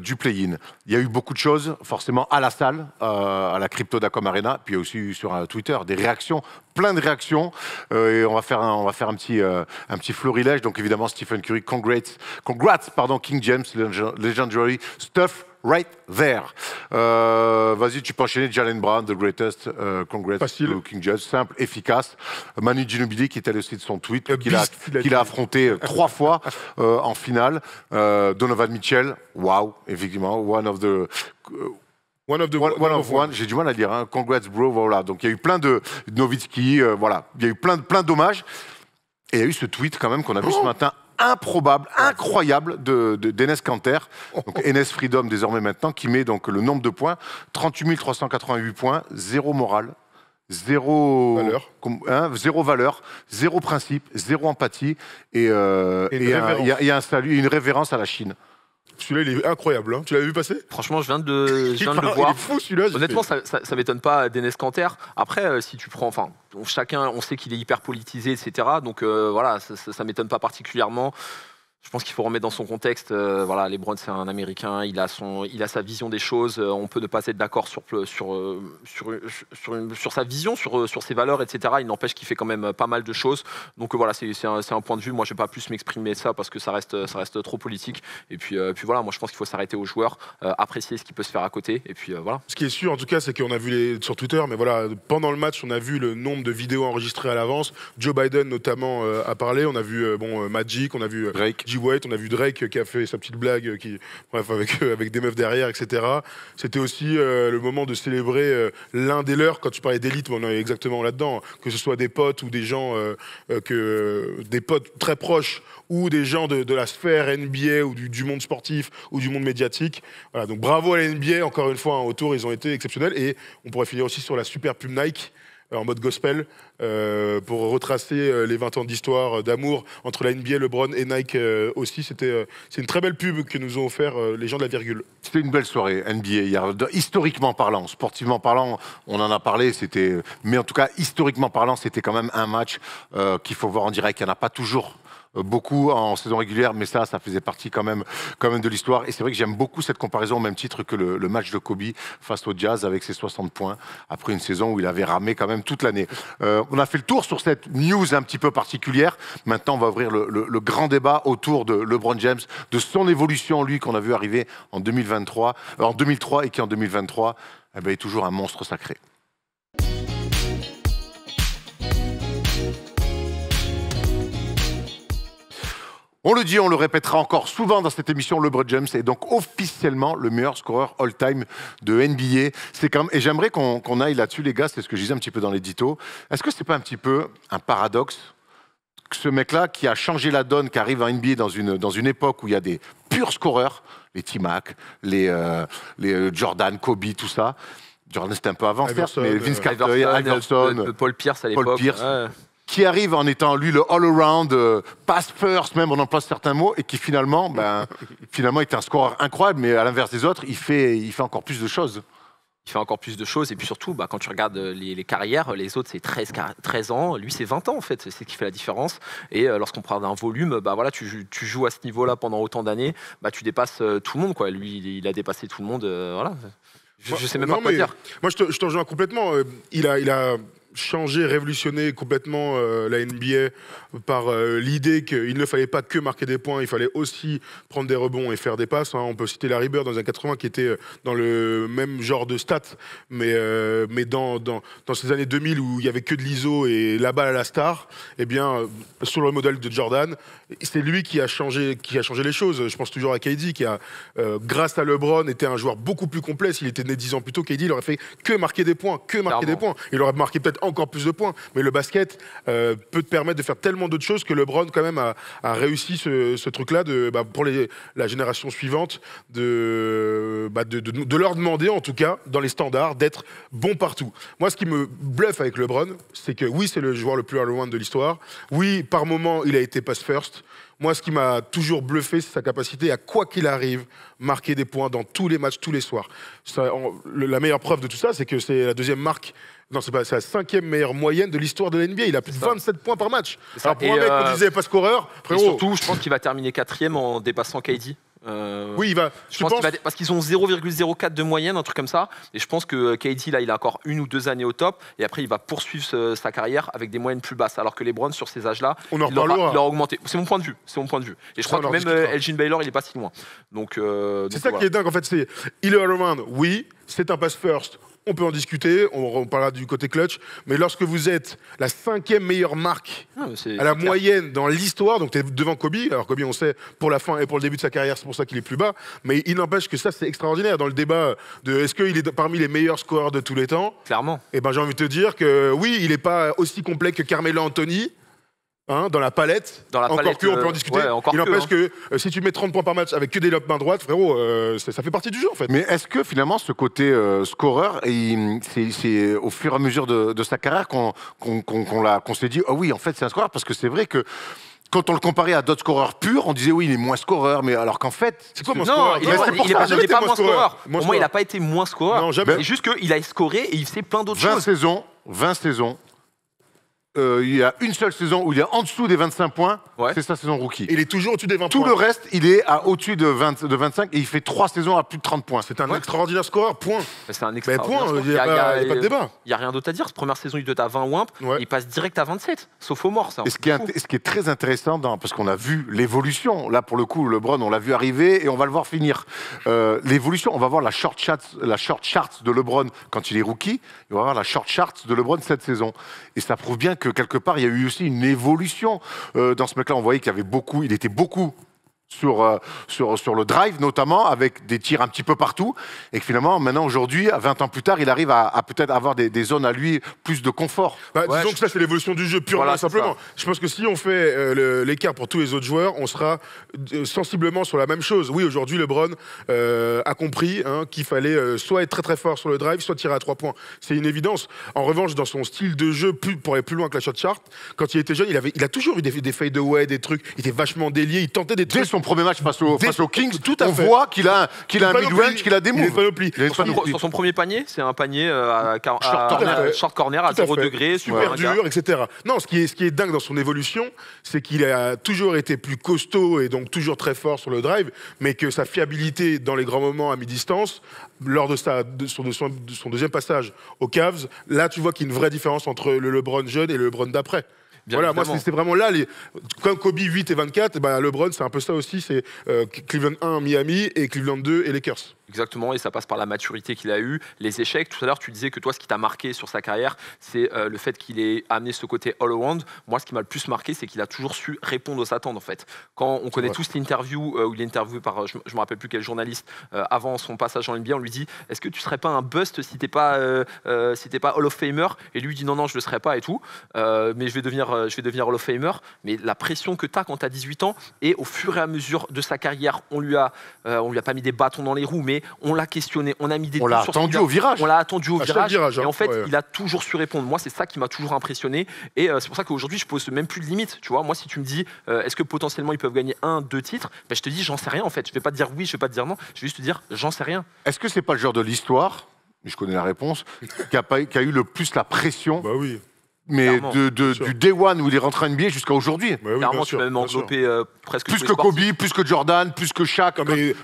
A: du play-in. Il y a eu beaucoup de choses, forcément à la salle, à la Crypto.com Arena, puis aussi sur Twitter, des réactions, plein de réactions. Et on va faire un petit florilège. Donc évidemment Stephen Curry, congrats, King James, legendary stuff. Right there. Vas-y, tu peux enchaîner. Jaylen Brown, the greatest. Congrats to King James. Simple, efficace. Manu Ginobili, qui était aussi de son tweet, qu'il a affronté 3 fois en finale. Donovan Mitchell, wow, effectivement, one of one. J'ai du mal à le dire. Hein. Congrats, bro. Voilà. Donc il y a eu plein de Nowitzki. Voilà. Il y a eu plein d'hommages. Et il y a eu ce tweet quand même qu'on a vu ce matin. Improbable, incroyable d'Enes Kanter, donc Enes Freedom désormais maintenant, qui met donc le nombre de points, 38 388 points, 0 morale, 0 valeur, 0 principe, 0 empathie, et il y a un salut, une révérence à la Chine.
B: Celui-là, il est incroyable. Hein. Tu l'avais vu passer?
C: Franchement, je viens de le voir.
B: Il est fou, celui-là.
C: Honnêtement, ça m'étonne pas d'Enes Kanter. Après, si tu prends... Enfin, chacun, on sait qu'il est hyper politisé, etc. Donc voilà, ça m'étonne pas particulièrement. Je pense qu'il faut remettre dans son contexte. Voilà, LeBron, c'est un Américain. Il a sa vision des choses. On peut ne pas être d'accord sur sa vision, sur ses valeurs, etc. Il n'empêche qu'il fait quand même pas mal de choses. Donc voilà, c'est un point de vue. Moi, je ne vais pas plus m'exprimer ça parce que ça reste trop politique. Et puis voilà, moi, je pense qu'il faut s'arrêter aux joueurs, apprécier ce qui peut se faire à côté. Et puis voilà.
B: Ce qui est sûr, en tout cas, c'est qu'on a vu sur Twitter, mais voilà, pendant le match, on a vu le nombre de vidéos enregistrées à l'avance. Joe Biden, notamment, a parlé. On a vu Magic, on a vu
A: Drake.
B: White, on a vu Drake qui a fait sa petite blague avec des meufs derrière, etc. C'était aussi le moment de célébrer l'un des leurs. Quand tu parlais d'élite, on est exactement là-dedans. Que ce soit des potes ou des gens, des potes très proches ou des gens de la sphère NBA ou du monde sportif ou du monde médiatique. Voilà, donc bravo à la NBA, encore une fois, autour, ils ont été exceptionnels. Et on pourrait finir aussi sur la super pub Nike, en mode gospel, pour retracer les 20 ans d'histoire, d'amour entre la NBA, LeBron et Nike aussi. C'est une très belle pub que nous ont offert les gens de la virgule.
A: C'était une belle soirée NBA. Historiquement parlant, sportivement parlant, on en a parlé, mais en tout cas, historiquement parlant, c'était quand même un match qu'il faut voir en direct. Il n'y en a pas toujours beaucoup en saison régulière, mais ça faisait partie quand même de l'histoire. Et c'est vrai que j'aime beaucoup cette comparaison au même titre que le match de Kobe face au Jazz avec ses 60 points après une saison où il avait ramé quand même toute l'année. On a fait le tour sur cette news un petit peu particulière. Maintenant, on va ouvrir le grand débat autour de LeBron James, de son évolution, lui, qu'on a vu arriver en 2003 et qui en 2023 est toujours un monstre sacré. On le dit, on le répétera encore souvent dans cette émission, LeBron James est donc officiellement le meilleur scoreur all-time de NBA. Et j'aimerais qu'on aille là-dessus, les gars, c'est ce que je disais un petit peu dans l'édito. Est-ce que c'est pas un petit peu un paradoxe que ce mec-là, qui a changé la donne, qui arrive en NBA dans une époque où il y a des purs scoreurs, les T-Mac, les Jordan, Kobe, tout ça. Jordan, c'était un peu avant, certes, mais Vince Carter, Iverson,
C: Paul Pierce à l'époque.
A: Qui arrive en étant, lui, le all-around, pass first, même on emploie certains mots, et qui finalement est un scoreur incroyable, mais à l'inverse des autres, il fait encore plus de choses.
C: Il fait encore plus de choses, et puis surtout, quand tu regardes les carrières, les autres c'est 13 ans, lui c'est 20 ans en fait, c'est ce qui fait la différence. Et lorsqu'on parle d'un volume, voilà, tu joues à ce niveau-là pendant autant d'années, tu dépasses tout le monde, quoi. Lui, il a dépassé tout le monde, voilà. Je sais même pas quoi dire.
B: Moi, je te rejoins complètement. Il a changé, révolutionné complètement la NBA par l'idée qu'il ne fallait pas que marquer des points, il fallait aussi prendre des rebonds et faire des passes. Hein. On peut citer Larry Bird dans les années 80 qui était dans le même genre de stats, mais dans ces années 2000 où il y avait que de l'ISO et la balle à la star, eh bien, sur le modèle de Jordan, c'est lui qui a changé les choses. Je pense toujours à KD qui a, grâce à LeBron, était un joueur beaucoup plus complet. S'il était né 10 ans plus tôt, KD, il aurait fait que marquer des points, des points. Il aurait marqué peut-être encore plus de points. Mais le basket peut te permettre de faire tellement d'autres choses que LeBron quand même a réussi ce truc-là pour la génération suivante de leur demander, en tout cas, dans les standards, d'être bon partout. Moi, ce qui me bluffe avec LeBron, c'est que oui, c'est le joueur le plus all-around de l'histoire. Oui, par moment, il a été pass first. Moi, ce qui m'a toujours bluffé, c'est sa capacité à, quoi qu'il arrive, marquer des points dans tous les matchs, tous les soirs. La meilleure preuve de tout ça, c'est que c'est la deuxième marque. Non, c'est la 5e meilleure moyenne de l'histoire de la NBA. Il a plus de 27 points par match. Alors pour un mec qu'on disait pas scoreur, frérot...
C: Et surtout, je pense qu'il va terminer 4e en dépassant KD.
B: Oui, il va.
C: Parce qu'ils ont 0,04 de moyenne, un truc comme ça. Et je pense que KD, là, il a encore 1 ou 2 années au top. Et après, il va poursuivre sa carrière avec des moyennes plus basses. Alors que LeBron, sur ces âges-là, il aura augmenté. C'est mon point de vue. Et je crois que même Elgin Baylor, il est pas si loin. C'est
B: ça qui est dingue. En fait, il est all-around. Oui, c'est un pass first. On peut en discuter, on parlera du côté clutch, mais lorsque vous êtes la 5e meilleure marque à la moyenne dans l'histoire, donc tu es devant Kobe, alors Kobe on sait pour la fin et pour le début de sa carrière c'est pour ça qu'il est plus bas, mais il n'empêche que ça c'est extraordinaire dans le débat de est-ce qu'il est parmi les meilleurs scoreurs de tous les temps.
C: Clairement.
B: Et ben j'ai envie de te dire que oui, il n'est pas aussi complet que Carmelo Anthony. Dans la palette, encore que, on peut en discuter. Il n'empêche que si tu mets 30 points par match avec que des lobes main droite, frérot, ça fait partie du jeu en fait.
A: Mais est-ce que finalement ce côté scoreur, c'est au fur et à mesure de sa carrière qu'on s'est dit, oh oui, en fait c'est un scoreur, parce que c'est vrai que quand on le comparait à d'autres scoreurs purs, on disait oui, il est moins scoreur, mais alors qu'en fait...
B: C'est quoi mon scoreur?
C: Il n'est pas moins scoreur. Pour moi, il n'a pas été moins scoreur.
B: Non, jamais.
C: C'est juste qu'il a scoré et il fait plein d'autres choses.
A: 20 saisons. Il y a une seule saison où il est en dessous des 25 points, c'est sa saison rookie.
B: Il est toujours au-dessus des 20
A: Tout
B: points.
A: le reste, il est au-dessus de 25 et il fait 3 saisons à plus de 30 points.
B: C'est un extraordinaire scoreur, point.
C: C'est un extraordinaire
B: scoreur. Il n'y a pas de débat.
C: Il n'y a rien d'autre à dire. Cette première saison, il doit être à 20 ou 1, il passe direct à 27, sauf aux morts.
A: Et ce qui est très intéressant, parce qu'on a vu l'évolution, là pour le coup, LeBron, on l'a vu arriver et on va le voir finir. L'évolution, on va voir la short chart de LeBron quand il est rookie, et on va voir la short chart de LeBron cette saison. Et ça prouve bien que quelque part, il y a eu aussi une évolution dans ce mec-là. On voyait qu'il était beaucoup sur le drive, notamment, avec des tirs un petit peu partout. Et que finalement, maintenant, aujourd'hui, 20 ans plus tard, il arrive à peut-être avoir des zones à lui plus de confort.
B: Disons que ça, c'est l'évolution du jeu, purement simplement. Je pense que si on fait l'écart pour tous les autres joueurs, on sera sensiblement sur la même chose. Oui, aujourd'hui, LeBron a compris qu'il fallait soit être très très fort sur le drive, soit tirer à 3 points. C'est une évidence. En revanche, dans son style de jeu, pour aller plus loin que la shot chart, quand il était jeune, il a toujours eu des fade-away, des trucs. Il était vachement délié, il tentait des trucs.
A: Dès son premier match face aux Kings, on voit qu'il a un mid-range, qu'il a des moves.
C: Sur son premier panier, c'est un panier short corner à 0 degré,
B: super dur, etc. Non, ce qui est dingue dans son évolution, c'est qu'il a toujours été plus costaud et donc toujours très fort sur le drive, mais que sa fiabilité dans les grands moments à mi-distance, lors de son deuxième passage aux Cavs, là tu vois qu'il y a une vraie différence entre le LeBron jeune et le LeBron d'après. Voilà, moi c'est vraiment là, comme Kobe 8 et 24, LeBron c'est un peu ça aussi, c'est Cleveland 1, Miami et Cleveland 2 et Lakers.
C: Exactement, et ça passe par la maturité qu'il a eue, les échecs. Tout à l'heure, tu disais que toi, ce qui t'a marqué sur sa carrière, c'est le fait qu'il ait amené ce côté all-around. Moi, ce qui m'a le plus marqué, c'est qu'il a toujours su répondre aux attentes, en fait. Quand on connaît tous l'interview, où il est interviewé par, je me rappelle plus quel journaliste, avant son passage en NBA, on lui dit « Est-ce que tu serais pas un bust si t'es pas Hall of Famer ?» Et lui dit « Non, non, je le serais pas et tout, mais je vais devenir Hall of Famer. » Mais la pression que t'as quand t'as 18 ans, et au fur et à mesure de sa carrière, on lui a pas mis des bâtons dans les roues, mais on l'a questionné, on a mis des
A: doutes sur son virage.
C: On l'a attendu au virage. Et en fait, il a toujours su répondre. Moi, c'est ça qui m'a toujours impressionné. Et c'est pour ça qu'aujourd'hui, je pose même plus de limites. Tu vois, moi, si tu me dis, est-ce que potentiellement ils peuvent gagner 1, 2 titres, je te dis, j'en sais rien en fait. Je vais pas te dire oui, je vais pas te dire non. Je vais juste te dire, j'en sais rien.
A: Est-ce que c'est pas le genre de l'histoire, je connais la réponse, qui a eu le plus la pression?
B: Bah oui.
A: Mais du day one où il est rentré en NBA jusqu'à aujourd'hui.
B: Bah oui,
C: clairement, tu peux même envelopper presque
A: plus que Kobe, plus que Jordan, plus que Shaq.
B: Mais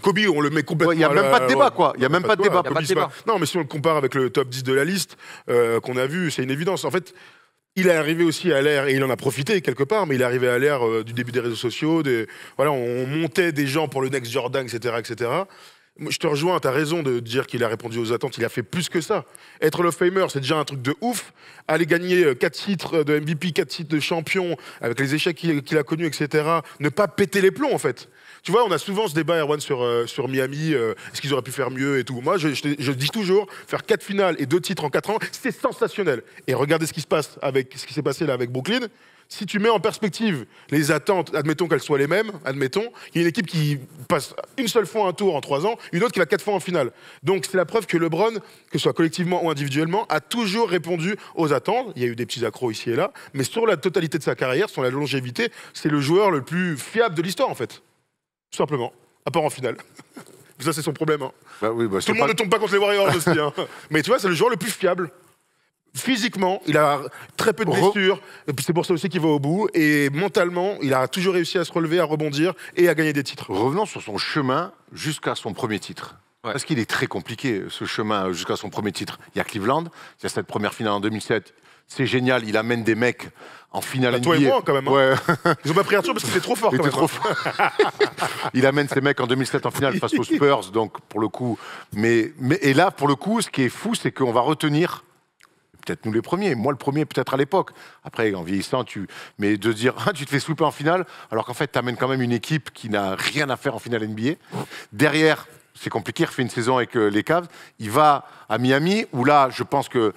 B: Kobe, on le met complètement.
A: Il n'y a même pas de débat, quoi. Il n'y a même pas de débat.
B: Non, mais si on le compare avec le top 10 de la liste qu'on a vu, c'est une évidence. En fait, il est arrivé aussi à l'ère, et il en a profité quelque part, mais il est arrivé à l'ère du début des réseaux sociaux. Voilà, on montait des gens pour le next Jordan, etc., etc. Je te rejoins, tu as raison de dire qu'il a répondu aux attentes, il a fait plus que ça. Être le famer, c'est déjà un truc de ouf. Aller gagner 4 titres de MVP, 4 titres de champion, avec les échecs qu'il a connus, etc. Ne pas péter les plombs, en fait. Tu vois, on a souvent ce débat, Erwan, sur Miami, est-ce qu'ils auraient pu faire mieux et tout. Moi, je dis toujours, faire 4 finales et 2 titres en 4 ans, c'est sensationnel. Et regardez ce qui se passe avec ce qui s'est passé là avec Brooklyn. Si tu mets en perspective les attentes, admettons qu'elles soient les mêmes, admettons, il y a une équipe qui passe une seule fois un tour en 3 ans, une autre qui va 4 fois en finale. Donc c'est la preuve que LeBron, que ce soit collectivement ou individuellement, a toujours répondu aux attentes. Il y a eu des petits accros ici et là, mais sur la totalité de sa carrière, sur la longévité, c'est le joueur le plus fiable de l'histoire en fait. Tout simplement, à part en finale. Ça c'est son problème. Hein.
A: Bah oui, bah,
B: tout le monde ne tombe pas contre les Warriors aussi. Hein. Mais tu vois, c'est le joueur le plus fiable. Physiquement, il a très peu de blessures, et puis c'est pour ça aussi qu'il va au bout. Et mentalement, il a toujours réussi à se relever, à rebondir et à gagner des titres.
A: Revenons sur son chemin jusqu'à son premier titre. Ouais. Parce qu'il est très compliqué, ce chemin jusqu'à son premier titre. Il y a Cleveland, il y a cette première finale en 2007. C'est génial, il amène des mecs en finale NBA.
B: Toi et moi, quand même. Hein.
A: Ouais.
B: Ils ont pas pris Arthur parce que c'était trop fort. Quand même.
A: Trop fort. Il amène ces mecs en 2007 en finale face aux Spurs, donc pour le coup. Et là, pour le coup, ce qui est fou, c'est qu'on va retenir... Peut-être nous les premiers, moi le premier peut-être à l'époque. Après, en vieillissant, mais de dire tu te fais sweeper en finale, alors qu'en fait, tu amènes quand même une équipe qui n'a rien à faire en finale NBA. Derrière, c'est compliqué, il refait une saison avec les Cavs. Il va à Miami, où là, je pense que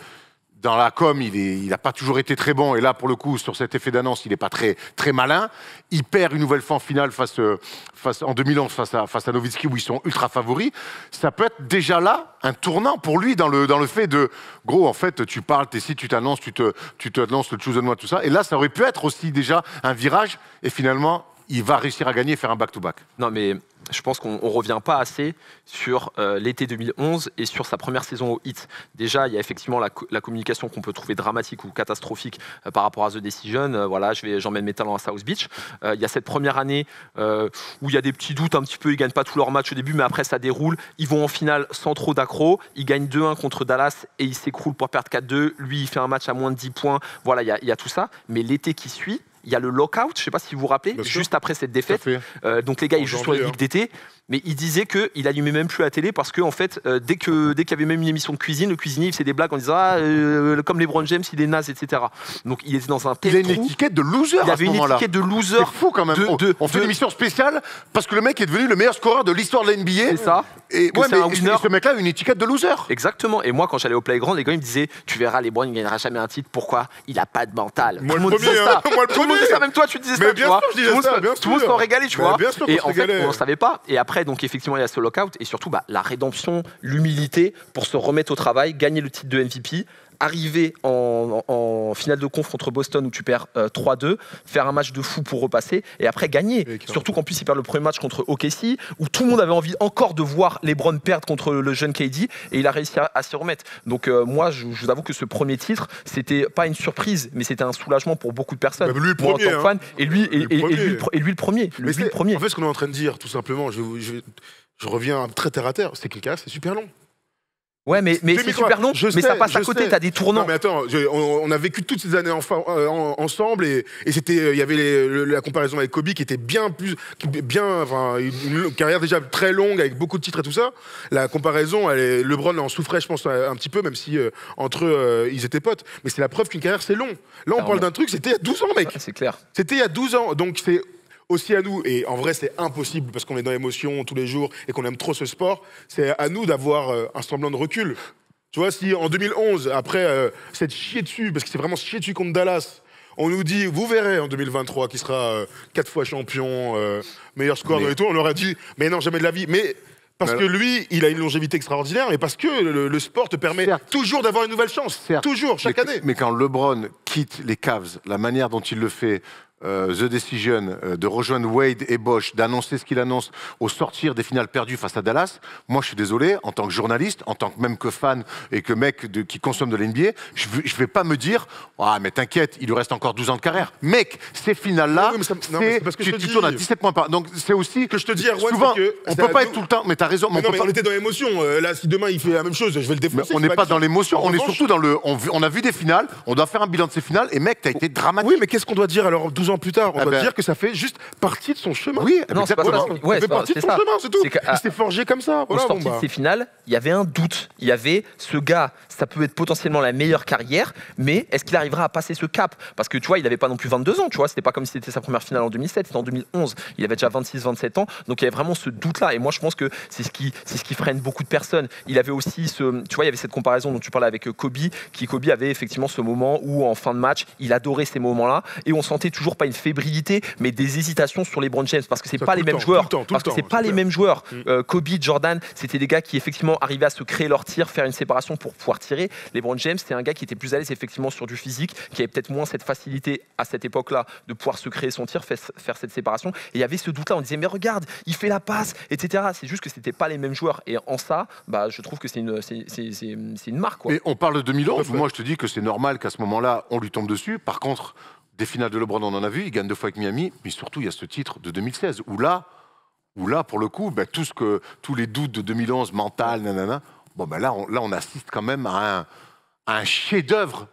A: dans la com, il n'a pas toujours été très bon. Et là, pour le coup, sur cet effet d'annonce, il n'est pas très, très malin. Il perd une nouvelle fois en finale en 2011 face à Nowitzki, où ils sont ultra favoris. Ça peut être déjà là un tournant pour lui dans le fait de... Gros, en fait, tu parles, tu t'annonces, tu te annonces le choose one, tout ça. Et là, ça aurait pu être aussi déjà un virage. Et finalement, il va réussir à gagner et faire un back-to-back.
C: Non, mais... Je pense qu'on ne revient pas assez sur l'été 2011 et sur sa première saison au Heat. Déjà, il y a effectivement la communication qu'on peut trouver dramatique ou catastrophique par rapport à The Decision. Voilà, j'emmène mes talents à South Beach. Il y a cette première année où il y a des petits doutes un petit peu. Ils ne gagnent pas tous leurs matchs au début, mais après, ça déroule. Ils vont en finale sans trop d'accro. Ils gagnent 2-1 contre Dallas et ils s'écroulent pour perdre 4-2. Lui, il fait un match à moins de 10 points. Voilà, il y a tout ça. Mais l'été qui suit, il y a le lockout, je ne sais pas si vous vous rappelez, juste après cette défaite. Donc les gars, ils jouent sur les ligues d'été. Mais il disait qu'il allumait même plus la télé parce qu'en fait, dès qu'il y avait même une émission de cuisine, le cuisinier il faisait des blagues en disant comme LeBron James, il est naze, etc. Donc il était dans un tel
A: Il a une étiquette de loser à ce moment-là.
C: Il avait une étiquette de loser.
A: C'est fou quand même. On fait une émission spéciale parce que le mec est devenu le meilleur scoreur de l'histoire de la NBA.
C: C'est ça.
A: Et ouais, mais ce mec-là a une étiquette de loser.
C: Exactement. Et moi, quand j'allais au Playground, les gars ils me disaient tu verras, LeBron il gagnera jamais un titre. Pourquoi? Il a pas de mental.
B: Moi le premier. Tout
C: le monde disait ça. Même toi, tu disais ça.
B: Bien sûr, je disais ça.
C: Tout le monde s'en régalait, tu vois.
B: Et
C: en fait, on ne savait pas. Et après, donc effectivement, il y a ce lockout et surtout la rédemption, l'humilité pour se remettre au travail, gagner le titre de MVP, arriver en finale de conf contre Boston où tu perds 3-2, faire un match de fou pour repasser et après gagner. Surtout qu'en plus il perd le premier match contre OKC où tout le monde avait envie encore de voir LeBron perdre contre le jeune KD et il a réussi à se remettre. Donc moi je vous avoue que ce premier titre c'était pas une surprise mais c'était un soulagement pour beaucoup de personnes.
B: Lui, le premier,
C: moi, en tant que fan, et lui le premier.
B: En fait ce qu'on est en train de dire tout simplement, je reviens très terre à terre, c'est que c'est super long.
C: Ouais, mais c'est super long, mais ça passe à côté, t'as des tournants.
B: Non, mais attends, on a vécu toutes ces années ensemble et il y avait la comparaison avec Kobe qui était une carrière déjà très longue avec beaucoup de titres et tout ça. La comparaison, LeBron en souffrait, je pense, un petit peu, même si entre eux, ils étaient potes. Mais c'est la preuve qu'une carrière, c'est long. Là, on parle d'un truc, c'était il y a 12 ans, mec.
C: Ouais, c'est clair.
B: C'était il y a 12 ans, donc c'est aussi à nous, et en vrai c'est impossible parce qu'on est dans l'émotion tous les jours et qu'on aime trop ce sport, c'est à nous d'avoir un semblant de recul. Tu vois, si en 2011, après s'être chié dessus, parce que c'est vraiment chié dessus contre Dallas, on nous dit, vous verrez en 2023 qu'il sera 4 fois champion, meilleur scoreur et tout, on aurait dit, mais non, jamais de la vie. Mais parce que lui, il a une longévité extraordinaire et parce que le sport te permet toujours d'avoir une nouvelle chance. Toujours, chaque année.
A: Mais quand LeBron quitte les Cavs, la manière dont il le fait, The Decision, de rejoindre Wade et Bosh, d'annoncer ce qu'il annonce au sortir des finales perdues face à Dallas, moi je suis désolé, en tant que journaliste, en tant que même que fan et que mec qui consomme de l'NBA, je vais pas me dire ah mais t'inquiète, il lui reste encore 12 ans de carrière. Mec, ces finales-là, tu tournes à 17 points par... Donc c'est aussi...
B: Que je te dis, Erwan,
A: souvent, on peut pas être tout le temps... Mais t'as raison.
B: Mais on était dans l'émotion. Là, si demain il fait la même chose, je vais le défoncer.
A: On n'est pas dans l'émotion, on est surtout dans le... On a vu des finales, on doit faire un bilan de ces finales, et mec, t'as été dramatique.
B: Oui, mais qu'est-ce qu'on doit dire alors 12 ans ans plus tard, on doit dire que ça fait juste partie de son chemin.
A: Oui,
C: non, c'est pas ça.
B: Ça fait partie de son chemin, c'est tout. Il s'est forgé comme ça.
D: Au sorti de ces finales, il y avait un doute. Il y avait ce gars, ça peut être potentiellement la meilleure carrière, mais est-ce qu'il arrivera à passer ce cap? Parce que tu vois, il n'avait pas non plus 22 ans, tu vois, c'était pas comme si c'était sa première finale en 2007, c'était en 2011. Il avait déjà 26-27 ans, donc il y avait vraiment ce doute-là. Et moi, je pense que c'est ce qui freine beaucoup de personnes. Il avait aussi tu vois, il y avait cette comparaison dont tu parlais avec Kobe, Kobe avait effectivement ce moment où en fin de match, il adorait ces moments-là, et on sentait toujours pas une fébrilité, mais des hésitations sur les LeBron James, parce que c'est pas les mêmes joueurs. Parce que c'est pas les mêmes joueurs. Kobe, Jordan, c'était des gars qui effectivement arrivaient à se créer leur tir, faire une séparation pour pouvoir tirer. LeBron James, c'était un gars qui était plus à l'aise effectivement sur du physique, qui avait peut-être moins cette facilité à cette époque-là de pouvoir se créer son tir, faire cette séparation. Et il y avait ce doute-là, on disait mais regarde, il fait la passe, etc. C'est juste que c'était pas les mêmes joueurs. Et en ça, bah, je trouve que c'est une marque, quoi.
A: Et on parle de 2011, moi je te dis que c'est normal qu'à ce moment-là, on lui tombe dessus. Par contre, des finales de LeBron, on en a vu, il gagne 2 fois avec Miami, mais surtout il y a ce titre de 2016, où là pour le coup, ben, tous les doutes de 2011, mental, nanana, bon, ben là, on assiste quand même à un chef-d'œuvre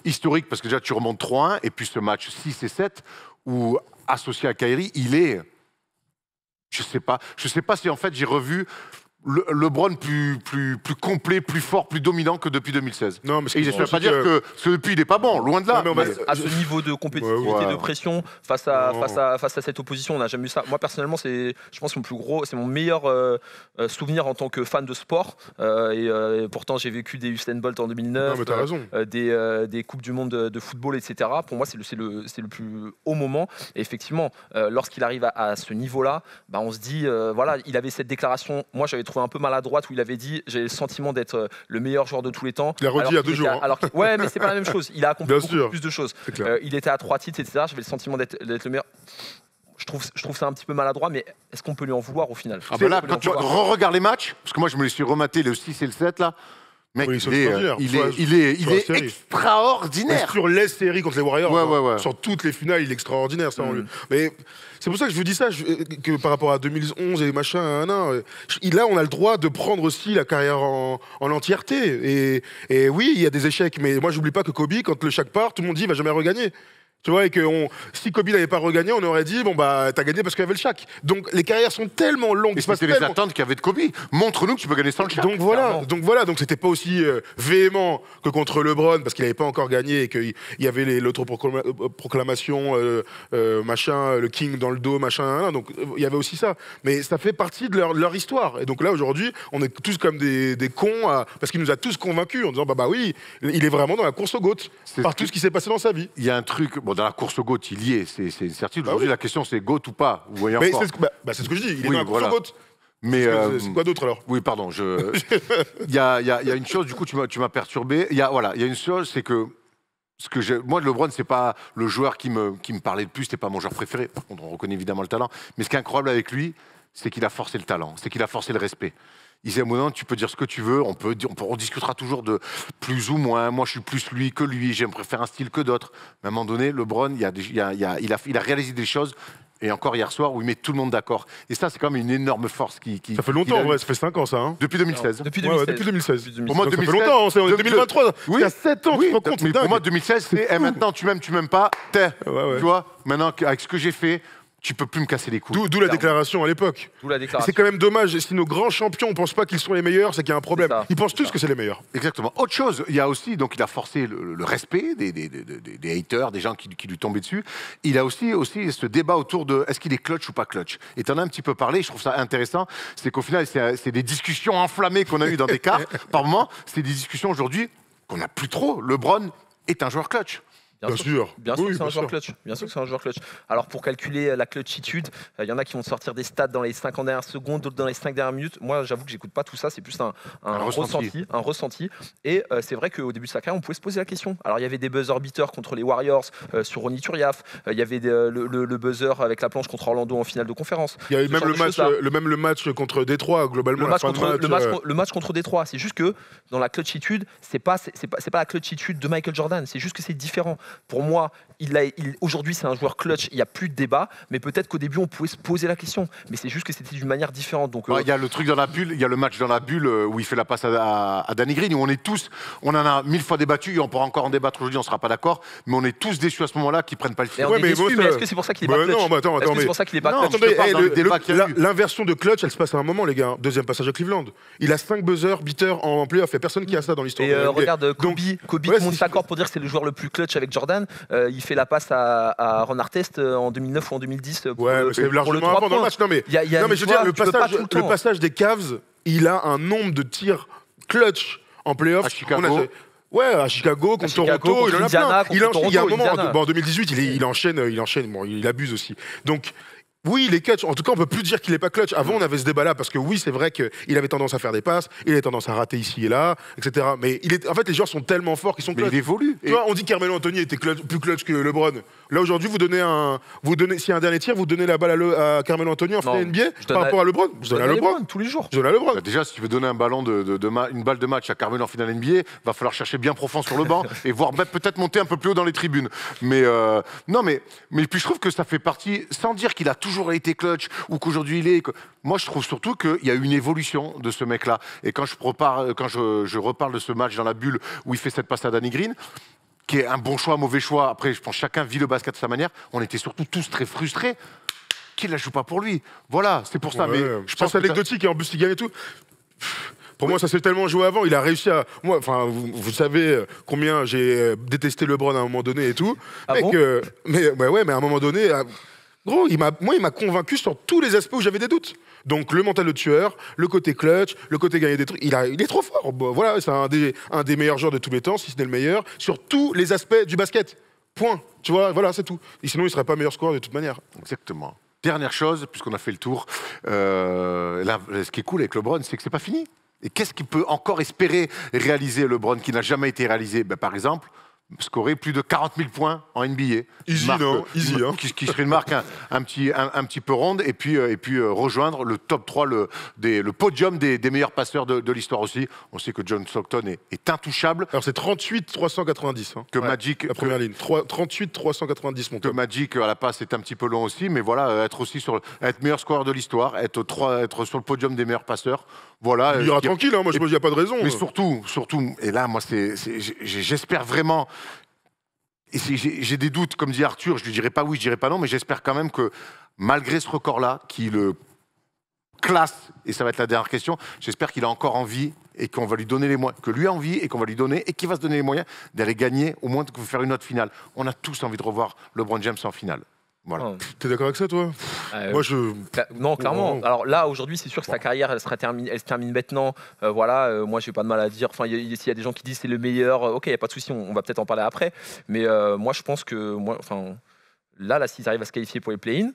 A: historique, parce que déjà tu remontes 3-1, et puis ce match 6 et 7, où associé à Kyrie, il est... Je sais pas si en fait j'ai revu LeBron plus complet, plus fort, plus dominant que depuis 2016.
B: Non, mais
A: et je ne vais pas dire que depuis il n'est pas bon, loin de là.
D: Non, mais à ce niveau de compétitivité, de pression, face à cette opposition, on n'a jamais eu ça. Moi personnellement, je pense que c'est mon meilleur souvenir en tant que fan de sport. Et pourtant, j'ai vécu des Usain Bolt en 2009,
B: non, mais t'as raison.
D: des coupes du monde de football, etc. Pour moi, c'est le plus haut moment. Et effectivement, lorsqu'il arrive à ce niveau-là, bah, on se dit, voilà, il avait cette déclaration. Moi, j'avais trouvé un peu maladroite où il avait dit j'ai le sentiment d'être le meilleur joueur de tous les temps.
B: Il a redit il y a 2 jours.
D: Ouais, mais c'est pas la même chose. Il a accompli beaucoup plus de choses. Il était à 3 titres, etc. J'avais le sentiment d'être le meilleur. Je trouve ça un petit peu maladroit, mais est-ce qu'on peut lui en vouloir au final?
A: Ah bah là, quand tu regardes les matchs, parce que moi je me les suis rematé le 6 et le 7 là. Mec,
B: oui,
A: il est extraordinaire.
B: Sur les séries contre les Warriors,
A: ouais.
B: Sur toutes les finales, il est extraordinaire. Ça, mais c'est pour ça que je vous dis ça, que par rapport à 2011 et machin, là on a le droit de prendre aussi la carrière en entièreté. Et oui, il y a des échecs, mais moi j'oublie pas que Kobe, quand le Shaq part, tout le monde dit il va jamais regagner. Tu vois, et que si Kobe n'avait pas regagné, on aurait dit bon bah t'as gagné parce qu'il y avait le Shaq. Donc les carrières sont tellement longues.
A: Et c'était les attentes qu'il y avait de Kobe. Montre-nous que tu peux gagner sans le Shaq.
B: Donc voilà, c'était pas aussi véhément que contre LeBron parce qu'il n'avait pas encore gagné et qu'il y avait l'autoproclamation, machin, le King dans le dos, machin. Donc il y avait aussi ça. Mais ça fait partie de leur histoire. Et donc là aujourd'hui, on est tous comme des cons parce qu'il nous a tous convaincus en disant bah oui, il est vraiment dans la course au GOAT par tout ce qui s'est passé dans sa vie.
A: Il y a un truc. Bon, dans la course au GOAT, il y est, c'est une certitude. Aujourd'hui, la question, c'est GOAT ou pas. Vous voyez encore.
B: C'est ce que je dis, il est dans la course au GOAT.
A: Mais
B: c'est quoi d'autre alors?
A: Oui, pardon. Il y a une chose, du coup, tu m'as perturbé. Il y a une chose, c'est que moi, LeBron, c'est pas le joueur qui me parlait le plus, c'était pas mon joueur préféré. Par contre, on reconnaît évidemment le talent. Mais ce qui est incroyable avec lui, c'est qu'il a forcé le talent, c'est qu'il a forcé le respect. Il disait, moment, tu peux dire ce que tu veux, on discutera toujours de plus ou moins. Moi, je suis plus lui que lui, j'aimerais faire un style que d'autres. Mais à un moment donné, LeBron, il a réalisé des choses, et encore hier soir, où il met tout le monde d'accord. Et ça, c'est quand même une énorme force.
B: Ça fait longtemps, en vrai, ça fait 5 ans, ça. Hein.
A: Depuis 2016.
D: Depuis 2016.
B: Depuis 2016.
A: Pour moi, 2016,
B: ça fait longtemps, c'est en 2023. Oui. Il y a 7 ans, tu te rends compte,
A: mais pour moi, 2016, c'est maintenant, tu m'aimes pas, t'es. Tu vois, maintenant, avec ce que j'ai fait, tu peux plus me casser les couilles.
B: D'où la déclaration à l'époque. C'est quand même dommage. Si nos grands champions ne pensent pas qu'ils sont les meilleurs, c'est qu'il y a un problème. Ils pensent tous que c'est les meilleurs.
A: Exactement. Autre chose, il y a aussi, donc il a forcé le respect des haters, des gens qui lui tombaient dessus. Il a aussi ce débat autour de est-ce qu'il est clutch ou pas clutch. Et tu en as un petit peu parlé, je trouve ça intéressant. C'est qu'au final, c'est des discussions enflammées qu'on a eues dans des quarts. Par moment, c'est des discussions aujourd'hui qu'on n'a plus trop. LeBron est un joueur clutch.
D: Bien sûr que c'est un joueur clutch. Bien sûr que c'est un joueur clutch. Alors pour calculer la clutchitude, il y en a qui vont sortir des stats dans les 50 dernières secondes, d'autres dans les 5 dernières minutes. Moi, j'avoue que j'écoute pas tout ça. C'est plus un ressenti. Et c'est vrai qu'au début de sa carrière, on pouvait se poser la question. Alors il y avait des buzzer beaters contre les Warriors sur Ronny Turiaf. Il y avait le buzzer avec la planche contre Orlando en finale de conférence.
B: Il y avait même le match contre Détroit globalement.
D: Le match contre Détroit. C'est juste que dans la clutchitude, c'est pas la clutchitude de Michael Jordan. C'est juste que c'est différent. Pour moi, aujourd'hui, c'est un joueur clutch. Il n'y a plus de débat. Mais peut-être qu'au début, on pouvait se poser la question. Mais c'est juste que c'était d'une manière différente. Donc,
A: il y a le truc dans la bulle, il y a le match dans la bulle où il fait la passe à Danny Green, où on en a 1000 fois débattu, et on pourra encore en débattre aujourd'hui, on ne sera pas d'accord, mais on est tous déçus à ce moment-là qu'ils ne prennent pas le fil.
D: Mais est-ce que c'est pour ça qu'il est pas clutch?
B: Non, attends,
D: est-ce que c'est pour ça qu'il est pas clutch?
B: L'inversion de clutch, elle se passe à un moment, les gars. Deuxième passage à Cleveland. Il a 5 buzzers, beaters en playoff. Il n'y a personne qui a ça dans l'histoire.
D: Et regarde, Kobe, tout le monde s'accorde pour dire que c'est le joueur le plus clutch avec Jordan. Il fait la passe à Ron Artest en 2009 ou en 2010.
B: Ouais, mais c'est largement avant dans le match. Non, mais je veux dire, le passage des Cavs, il a un nombre de tirs clutch en playoff.
A: À Chicago.
B: À Chicago, contre Toronto, il en a plein. Il y a un moment, en 2018, il enchaîne, bon, il abuse aussi. Donc, oui, il est clutch. En tout cas, on peut plus dire qu'il est pas clutch. Avant, on avait ce débat-là parce que oui, c'est vrai qu'il avait tendance à faire des passes, il avait tendance à rater ici et là, etc. Mais en fait, les joueurs sont tellement forts qu'ils sont clutch.
A: Mais il évolue.
B: Tu vois, on dit que Carmelo Anthony était plus clutch que LeBron. Là, aujourd'hui, s'il y a un dernier tir, vous donnez la balle à Carmelo Anthony en finale NBA par rapport à LeBron. Je donne à LeBron
D: tous les jours.
B: Je donne à LeBron.
A: Déjà, si tu veux donner un ballon une balle de match à Carmelo en finale NBA, va falloir chercher bien profond sur le banc et voir peut-être monter un peu plus haut dans les tribunes. Mais non, mais puis je trouve que ça fait partie, sans dire qu'il a toujours été clutch ou qu'aujourd'hui il est. Moi, je trouve surtout qu'il y a eu une évolution de ce mec-là. Et quand je reparle de ce match dans la bulle où il fait cette passe à Danny Green, qui est un bon choix, un mauvais choix. Après, je pense que chacun vit le basket de sa manière. On était surtout tous très frustrés qu'il ne la joue pas pour lui. Voilà, c'est pour ça.
B: Ouais,
A: mais
B: je pense anecdotique et en plus il gagne et tout. Pour moi, ça s'est tellement joué avant. Il a réussi à. Moi, enfin, vous savez combien j'ai détesté LeBron à un moment donné et tout.
D: Ah bon
B: mais à un moment donné. Gros, il m'a convaincu sur tous les aspects où j'avais des doutes. Donc le mental de tueur, le côté clutch, le côté gagner des trucs, il est trop fort. Bon, voilà, c'est un des meilleurs joueurs de tous les temps, si ce n'est le meilleur, sur tous les aspects du basket. Point. Tu vois, voilà, c'est tout. Et sinon, il serait pas meilleur scoreur de toute manière.
A: Exactement. Dernière chose, puisqu'on a fait le tour, là, ce qui est cool avec LeBron, c'est que c'est pas fini. Et qu'est-ce qu'il peut encore espérer réaliser LeBron qui n'a jamais été réalisé? Par exemple, scorer plus de 40 000 points en NBA.
B: Easy, non? Easy, hein.
A: Qui serait une marque un petit peu ronde. Et puis rejoindre le top 3, le podium des meilleurs passeurs de l'histoire aussi. On sait que John Stockton est intouchable.
B: Alors c'est 38-390. Hein.
A: Que Magic,
B: la première ligne. 38-390, mon top.
A: Que Magic à la passe est un petit peu long aussi. Mais voilà, être meilleur scoreur de l'histoire, être sur le podium des meilleurs passeurs. Voilà.
B: Il ira tranquille, hein, moi je pense qu'il n'y a pas de raison.
A: Mais surtout, et là, moi, j'espère vraiment. Et j'ai des doutes, comme dit Arthur, je lui dirai pas oui, je dirai pas non, mais j'espère quand même que malgré ce record-là, qui le classe, et ça va être la dernière question, j'espère qu'il a encore envie et qu'on va lui donner les moyens, que lui a envie et qu'on va lui donner, et qu'il va se donner les moyens d'aller gagner, au moins de faire une autre finale. On a tous envie de revoir LeBron James en finale. Voilà.
B: Oh. T'es d'accord avec ça, toi? Moi,
D: non, clairement. Alors là, aujourd'hui, c'est sûr que sa carrière, elle se termine maintenant. Moi, j'ai pas de mal à dire. Enfin, s'il y a des gens qui disent c'est le meilleur, ok, il n'y a pas de souci, on va peut-être en parler après. Mais moi, je pense que là, s'ils arrivent à se qualifier pour les play-in,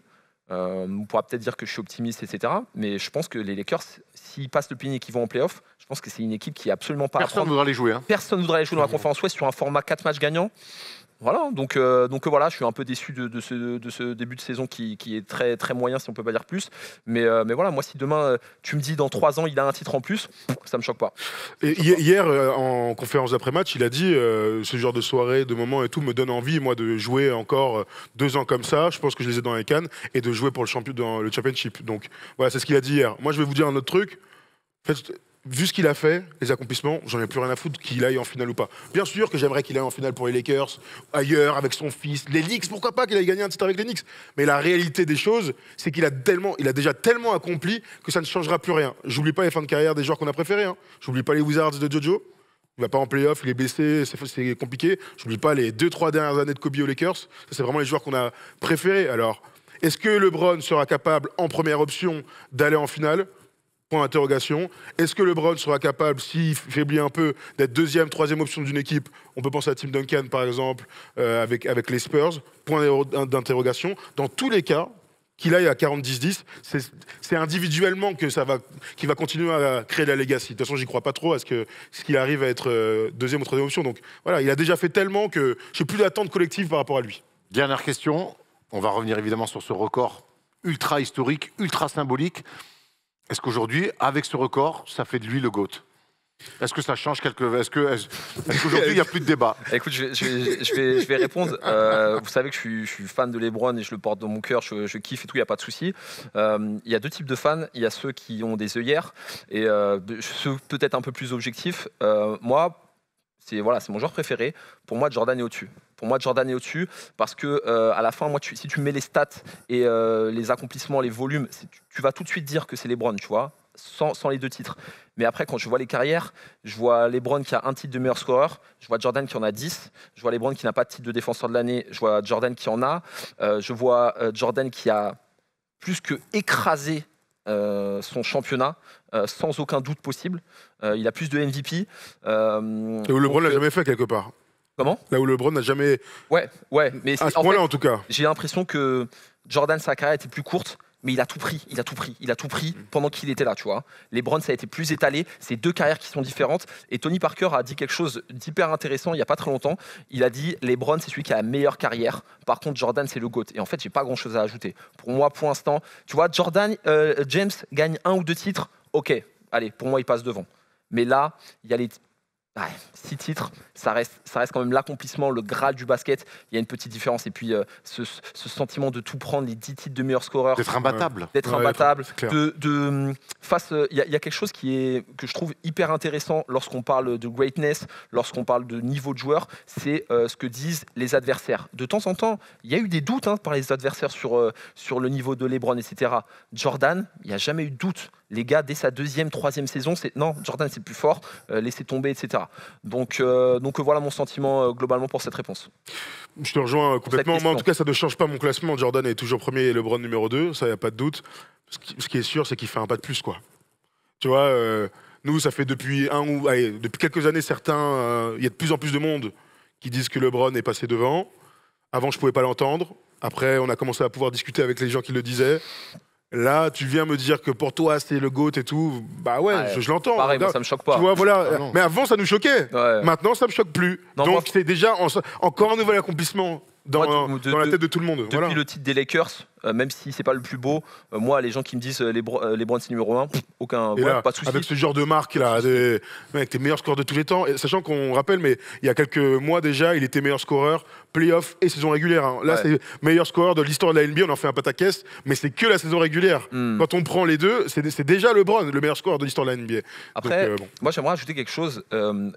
D: on pourra peut-être dire que je suis optimiste, etc. Mais je pense que les Lakers, s'ils passent le play-in et qu'ils vont en play-off, je pense que c'est une équipe qui est absolument pas.
A: Personne ne voudra les jouer. Hein.
D: Personne ne voudra les jouer dans la conférence Ouest sur un format 4 matchs gagnants. Voilà, donc voilà, je suis un peu déçu de ce début de saison qui est très, très moyen, si on peut pas dire plus. Mais voilà, moi, si demain, tu me dis dans 3 ans, il a un titre en plus, ça me choque pas.
B: Et hier, en conférence d'après-match, il a dit ce genre de soirée, de moments et tout me donne envie, moi, de jouer encore 2 ans comme ça. Je pense que je les ai dans les cannes et de jouer pour dans le championship. Donc voilà, c'est ce qu'il a dit hier. Moi, je vais vous dire un autre truc. En fait, vu ce qu'il a fait, les accomplissements, j'en ai plus rien à foutre qu'il aille en finale ou pas. Bien sûr que j'aimerais qu'il aille en finale pour les Lakers, ailleurs, avec son fils, les Knicks, pourquoi pas qu'il aille gagner un titre avec les Knicks. Mais la réalité des choses, c'est qu'il a déjà tellement accompli que ça ne changera plus rien. J'oublie pas les fins de carrière des joueurs qu'on a préférés. Hein. J'oublie pas les Wizards de Jojo. Il va pas en play-off, il est blessé, c'est compliqué. J'oublie pas les 2-3 dernières années de Kobe aux Lakers. Ça, c'est vraiment les joueurs qu'on a préférés. Alors, est-ce que LeBron sera capable, en première option, d'aller en finale ? Point d'interrogation. Est-ce que LeBron sera capable, s'il faiblit un peu, d'être 2e, 3e option d'une équipe? On peut penser à Tim Duncan, par exemple, avec les Spurs. Point d'interrogation. Dans tous les cas, qu'il aille à 40-10-10, c'est individuellement qu'il va continuer à créer la legacy. De toute façon, j'y crois pas trop à ce qu'il arrive à être 2e ou 3e option. Donc voilà, il a déjà fait tellement que j'ai plus d'attente collective par rapport à lui.
A: Dernière question. On va revenir évidemment sur ce record ultra historique, ultra symbolique. Est-ce qu'aujourd'hui, avec ce record, ça fait de lui le GOAT? Est-ce que ça change quelque... Est-ce qu'aujourd'hui, il n'y a plus de débat?
D: Écoute, je vais répondre. Vous savez que je suis fan de LeBron et je le porte dans mon cœur, je kiffe et tout, il n'y a pas de souci. Il y a deux types de fans. Il y a ceux qui ont des œillères et ceux peut-être un peu plus objectifs. Moi, c'est mon joueur préféré. Pour moi, Jordan est au-dessus. Pour moi, Jordan est au-dessus parce que à la fin, moi, si tu mets les stats et les accomplissements, les volumes, tu vas tout de suite dire que c'est LeBron, tu vois, sans les deux titres. Mais après, quand je vois les carrières, je vois LeBron qui a un titre de meilleur scoreur, je vois Jordan qui en a 10, je vois LeBron qui n'a pas de titre de défenseur de l'année, je vois Jordan qui en a, je vois Jordan qui a plus que écrasé son championnat sans aucun doute possible. Il a plus de MVP.
B: Là où LeBron l'a jamais fait quelque part.
D: Comment?
B: Là où LeBron n'a jamais...
D: Ouais, mais
B: à ce point-là en tout cas.
D: J'ai l'impression que Jordan, sa carrière était plus courte, mais il a tout pris pendant qu'il était là, tu vois. LeBron, ça a été plus étalé, c'est deux carrières qui sont différentes. Et Tony Parker a dit quelque chose d'hyper intéressant il n'y a pas très longtemps. Il a dit, LeBron, c'est celui qui a la meilleure carrière. Par contre, Jordan, c'est le GOAT. Et en fait, j'ai pas grand-chose à ajouter. Pour moi, pour l'instant, tu vois, James gagne 1 ou 2 titres, ok, allez, pour moi, il passe devant. Mais là, il y a les... 6 titres, ça reste quand même l'accomplissement, le Graal du basket. Il y a une petite différence. Et puis, ce sentiment de tout prendre, les 10 titres de meilleur scoreur.
A: D'être imbattable.
D: D'être imbattable. Il y a quelque chose que je trouve hyper intéressant lorsqu'on parle de greatness, lorsqu'on parle de niveau de joueur, c'est ce que disent les adversaires. De temps en temps, il y a eu des doutes par les adversaires sur le niveau de LeBron, etc. Jordan, il n'y a jamais eu de doute. Les gars, dès sa 2e, 3e saison, non, Jordan c'est plus fort, laissez tomber, etc. Donc voilà mon sentiment globalement pour cette réponse.
B: Je te rejoins complètement. Moi, en tout cas, ça ne change pas mon classement. Jordan est toujours premier et LeBron numéro 2, ça, il n'y a pas de doute. Ce qui est sûr, c'est qu'il fait un pas de plus, quoi. Tu vois, nous, ça fait depuis quelques années, il y a de plus en plus de monde qui disent que LeBron est passé devant. Avant, je ne pouvais pas l'entendre. Après, on a commencé à pouvoir discuter avec les gens qui le disaient. Là, tu viens me dire que pour toi, c'est le GOAT et tout. Bah ouais, je l'entends.
D: Pareil, moi, ça me choque pas.
B: Tu vois, voilà. Mais avant, ça nous choquait.
D: Ouais.
B: Maintenant, ça me choque plus.
D: Non,
B: donc, c'est déjà encore un nouvel accomplissement dans la tête de tout le monde.
D: Depuis le titre des Lakers, même si c'est pas le plus beau, moi, les gens qui me disent LeBron c'est numéro 1, pas de souci.
B: Avec ce genre de marque là, avec tes meilleurs scores de tous les temps, et sachant qu'on rappelle, mais il y a quelques mois déjà, il était meilleur scoreur, playoff et saison régulière. Hein. Là, c'est meilleur scoreur de l'histoire de la NBA, on en fait un pataquès, mais c'est que la saison régulière. Quand on prend les deux, c'est déjà LeBron, le meilleur scoreur de l'histoire de la NBA.
D: Après, moi, j'aimerais ajouter quelque chose.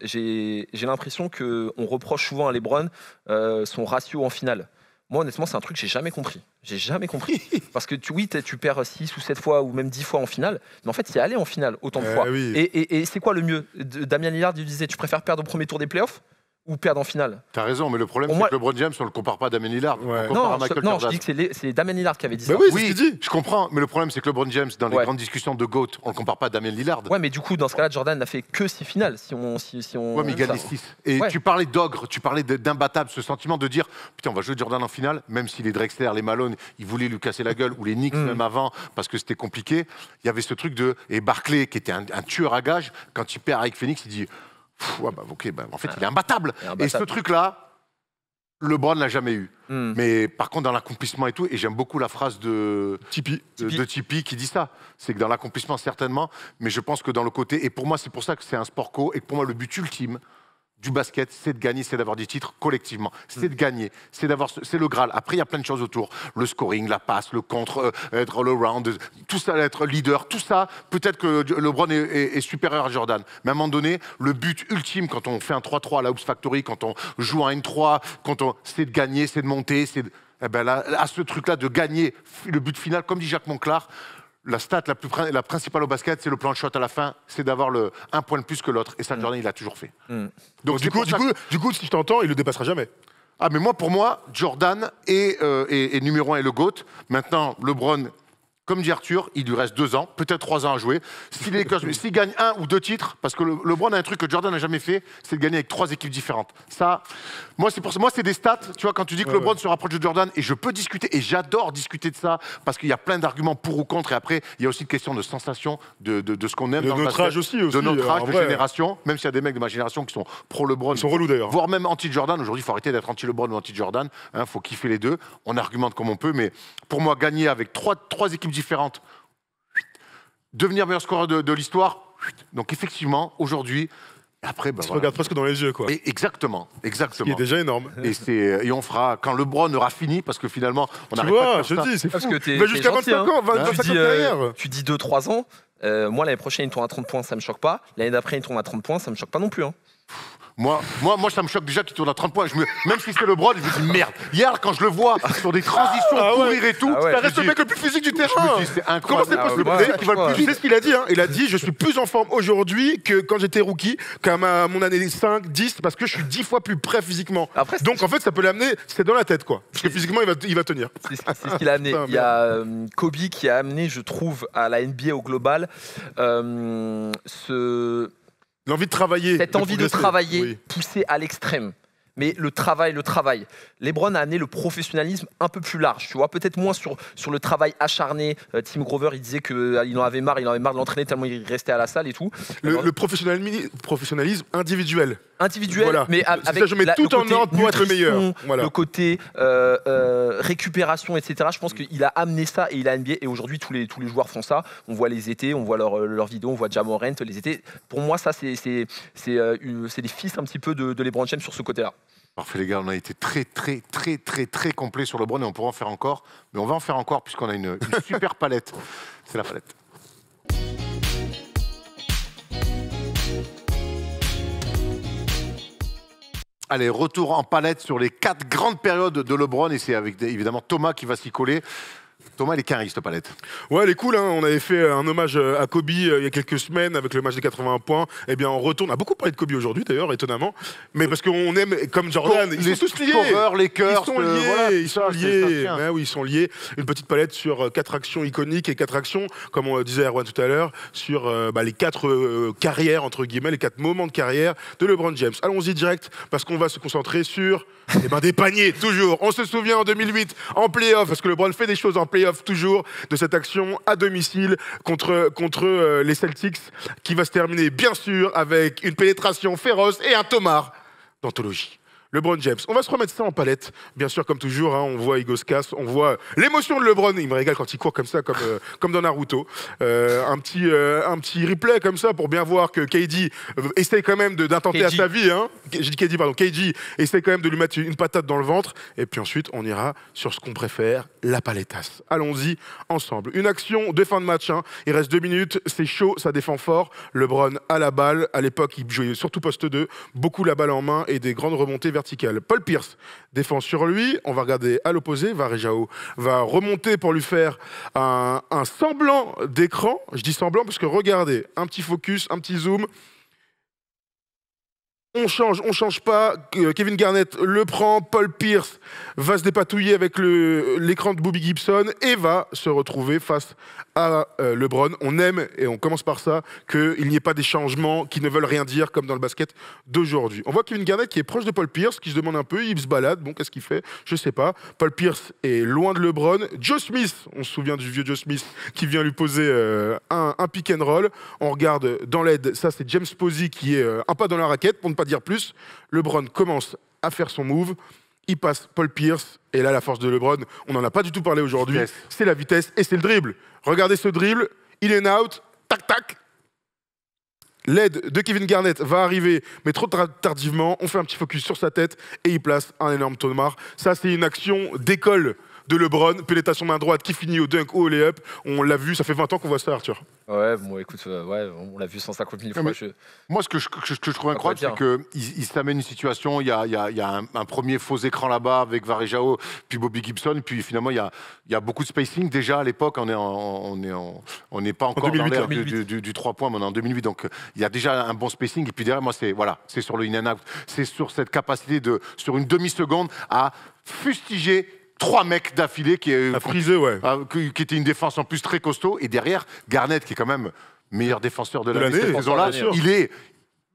D: J'ai l'impression qu'on reproche souvent à LeBron son ratio en finale. Moi, honnêtement, c'est un truc que j'ai jamais compris. J'ai jamais compris. Parce que tu perds 6 ou 7 fois ou même 10 fois en finale. Mais en fait, c'est aller en finale autant de fois.
B: Oui.
D: Et c'est quoi le mieux? Damien Lillard disait, tu préfères perdre au premier tour des playoffs ou perdre en finale?
A: T'as raison, mais le problème, c'est que LeBron James, on le compare pas à Damien Lillard.
B: Ouais.
A: On compare à Michael Jordan.
D: Je dis que c'est Damien Lillard qui avait dit ça.
B: Oui, c'est ce qu'il dit.
A: Je comprends, mais le problème, c'est que LeBron James, dans les grandes discussions de GOAT, on le compare pas à Damien Lillard.
D: Ouais, mais du coup, dans ce cas-là, Jordan n'a fait que 6 finales.
A: Ouais, mais il gagne les 6. Et tu parlais d'ogre, tu parlais d'imbattable, ce sentiment de dire, putain, on va jouer Jordan en finale, même si les Drexler, les Malone, ils voulaient lui casser la gueule, ou les Knicks même avant, parce que c'était compliqué. Il y avait ce truc de... Et Barkley, qui était un tueur à gages, quand il perd avec Phoenix, il dit... en fait, il est imbattable. Et ce truc-là, LeBron l'a jamais eu. Mais par contre, dans l'accomplissement et tout, et j'aime beaucoup la phrase de Tipeee qui dit ça, c'est que dans l'accomplissement, certainement, mais je pense que dans le côté, et pour moi, c'est pour ça que c'est un sport co, et que pour moi, le but ultime du basket, c'est de gagner, c'est d'avoir des titres collectivement. C'est de gagner, c'est le Graal. Après, il y a plein de choses autour. Le scoring, la passe, le contre, être all-around, tout ça, être leader, tout ça, peut-être que LeBron est supérieur à Jordan. Mais à un moment donné, le but ultime, quand on fait un 3-3 à la Hoops Factory, quand on joue un N3, c'est de gagner, c'est de monter, à ce truc-là de gagner, le but final, comme dit Jacques Monclar, la stat la principale au basket, c'est le plan de shot à la fin, c'est d'avoir un point de plus que l'autre. Et ça, Jordan, il l'a toujours fait.
B: Donc du coup, si je t'entends, il le dépassera jamais.
A: Ah, mais pour moi, Jordan est numéro 1 et le GOAT. Maintenant, LeBron, comme dit Arthur, il lui reste 2 ans, peut-être 3 ans à jouer. S'il gagne 1 ou 2 titres, parce que LeBron a un truc que Jordan n'a jamais fait, c'est de gagner avec 3 équipes différentes. Ça, moi, c'est des stats. Tu vois, quand tu dis que LeBron se rapproche de Jordan, et je peux discuter, et j'adore discuter de ça, parce qu'il y a plein d'arguments pour ou contre, et après, il y a aussi une question de sensation, de ce qu'on aime.
B: De notre âge aussi.
A: De notre âge, de génération, même s'il y a des mecs de ma génération qui sont pro-LeBron.
B: Ils sont relous d'ailleurs.
A: Voire même anti-Jordan. Aujourd'hui, il faut arrêter d'être anti-LeBron ou anti-Jordan. Il faut kiffer les deux. On argumente comme on peut, mais pour moi, gagner avec trois équipes différentes, devenir meilleur scoreur de l'histoire, Donc effectivement, aujourd'hui, après,
B: Il se regarde presque dans les yeux, quoi.
A: Exactement.
B: Ce qui est déjà énorme.
A: Et on fera, quand LeBron aura fini, parce que finalement, on
B: Tu
A: n'arrête pas
B: vois,
A: de
B: je
A: faire ça.
B: dis, c'est
D: Parce
B: fou.
D: que t'es
B: Il va jusqu'à
D: gentil,
B: 25 ans, 25 ans de carrière.
D: Tu dis 2-3 ans. Moi, l'année prochaine, il tourne à 30 points, ça me choque pas. L'année d'après, il tourne à 30 points, ça me choque pas non plus. Hein.
A: Moi, ça me choque déjà qu'il tourne à 30 points. Même si c'est LeBron, je me dis merde. Hier, quand je le vois sur des transitions, courir et tout,
B: Ça reste le mec le plus physique du terrain.
A: je me dis, c'est
B: Comment c'est
A: incroyable.
B: possible? Tu sais ce qu'il a dit, hein? Il a dit, je suis plus en forme aujourd'hui que quand j'étais rookie, qu'à mon année 5, 10, parce que je suis 10 fois plus prêt physiquement.
D: Après,
B: Donc en fait, ça peut l'amener, c'est dans la tête, quoi. Parce que physiquement, il va tenir.
D: C'est ce qu'il a amené.
B: Putain,
D: Il y a Kobe qui a amené, je trouve, à la NBA au global,
B: L'envie de travailler.
D: cette envie de
B: progresser.
D: travailler
B: Oui.
D: poussée à l'extrême. Mais le travail. LeBron a amené le professionnalisme un peu plus large, tu vois, peut-être moins sur le travail acharné. Tim Grover, il disait qu'il en avait marre de l'entraîner tellement il restait à la salle et tout.
B: Le professionnalisme individuel.
D: Individuel,
B: Voilà.
D: mais
B: C'est
D: avec
B: ça, je mets
D: le
B: tout en
D: côté
B: ordre pour être le meilleur.
D: nutrition,
B: Voilà.
D: le côté récupération, etc. Je pense qu'il a amené ça et il a NBA. Et aujourd'hui, tous les joueurs font ça. On voit les étés, on voit leurs vidéos, on voit Ja Morant les étés. Pour moi, ça, c'est les fils un petit peu de LeBron James sur ce côté-là.
A: Parfait les gars, on a été très complet sur LeBron et on pourra en faire encore. Mais on va en faire encore puisqu'on a une super palette. C'est la palette. Allez, retour en palette sur les 4 grandes périodes de LeBron et c'est avec évidemment Thomas qui va s'y coller. Thomas, elle est carré, cette palette.
B: Ouais, elle est cool. Hein. On avait fait un hommage à Kobe il y a quelques semaines avec le match des 81 points. Eh bien, on retourne. On a beaucoup parlé de Kobe aujourd'hui, d'ailleurs, étonnamment. Mais parce qu'on aime, comme Jordan, ils sont tous liés.
A: Scoreurs, les cœurs,
B: Ils sont liés.
A: voilà,
B: Ils sont liés. Ouais, oui, ils sont liés. Une petite palette sur 4 actions iconiques et 4 actions, comme on disait Erwan tout à l'heure, sur les 4 carrières, entre guillemets, les 4 moments de carrière de LeBron James. Allons-y direct, parce qu'on va se concentrer sur des paniers, toujours. On se souvient en 2008, en play-off, parce que LeBron fait des choses en play-off toujours, de cette action à domicile contre les Celtics, qui va se terminer, bien sûr, avec une pénétration féroce et un tomard d'anthologie. LeBron James. On va se remettre ça en palette. Bien sûr, comme toujours, hein, on voit Hugo se casse, on voit l'émotion de LeBron. Il me régale quand il court comme ça, comme dans Naruto. Un petit replay comme ça pour bien voir que KD essaie quand même d'intenter à sa vie. Hein. J'ai dit KD, pardon. KD essaie quand même de lui mettre une patate dans le ventre. Et puis ensuite, on ira sur ce qu'on préfère, la paletasse. Allons-y ensemble. Une action de fin de match. Hein. Il reste 2 minutes. C'est chaud, ça défend fort. LeBron à la balle. À l'époque, il jouait surtout poste 2. Beaucoup la balle en main et des grandes remontées verticale. Paul Pierce défend sur lui. On va regarder à l'opposé. Varejao va remonter pour lui faire un semblant d'écran. Je dis semblant parce que regardez, un petit focus, un petit zoom. On change pas. Kevin Garnett le prend. Paul Pierce va se dépatouiller avec l'écran de Bobby Gibson et va se retrouver face à LeBron. On aime, et on commence par ça, qu'il n'y ait pas des changements qui ne veulent rien dire comme dans le basket d'aujourd'hui. On voit Kevin Garnett qui est proche de Paul Pierce, qui se demande un peu, il se balade. Bon, qu'est-ce qu'il fait? Je sais pas. Paul Pierce est loin de LeBron. Joe Smith, on se souvient du vieux Joe Smith qui vient lui poser un pick and roll. On regarde dans l'aide, ça c'est James Posey qui est un pas dans la raquette, pour ne pas dire plus. LeBron commence à faire son move. Il passe Paul Pierce. Et là, la force de LeBron, on n'en a pas du tout parlé aujourd'hui. C'est la vitesse et c'est le dribble. Regardez ce dribble. Il est out. Tac, tac. L'aide de Kevin Garnett va arriver, mais trop tardivement. On fait un petit focus sur sa tête et il place un énorme tomard. Ça, c'est une action d'école de LeBron. Pénétration main droite qui finit au dunk ou au lay-up. On l'a vu, ça fait 20 ans qu'on voit ça, Arthur.
D: Ouais, bon, écoute, on l'a vu 150 000 fois.
A: Moi, ce que je trouve incroyable, c'est qu'il s'amène une situation, il y a un premier faux écran là-bas avec Varejao, puis Bobby Gibson, puis finalement, il y a beaucoup de spacing. Déjà, à l'époque, on n'est pas encore dans l'ère du 3 points, mais on est en 2008, donc il y a déjà un bon spacing. Et puis derrière, moi, c'est sur le in and out. C'est sur cette capacité sur une demi-seconde, à fustiger 3 mecs d'affilée qui était une défense en plus très costaud. Et derrière, Garnett, qui est quand même meilleur défenseur de l'année cette saison-là,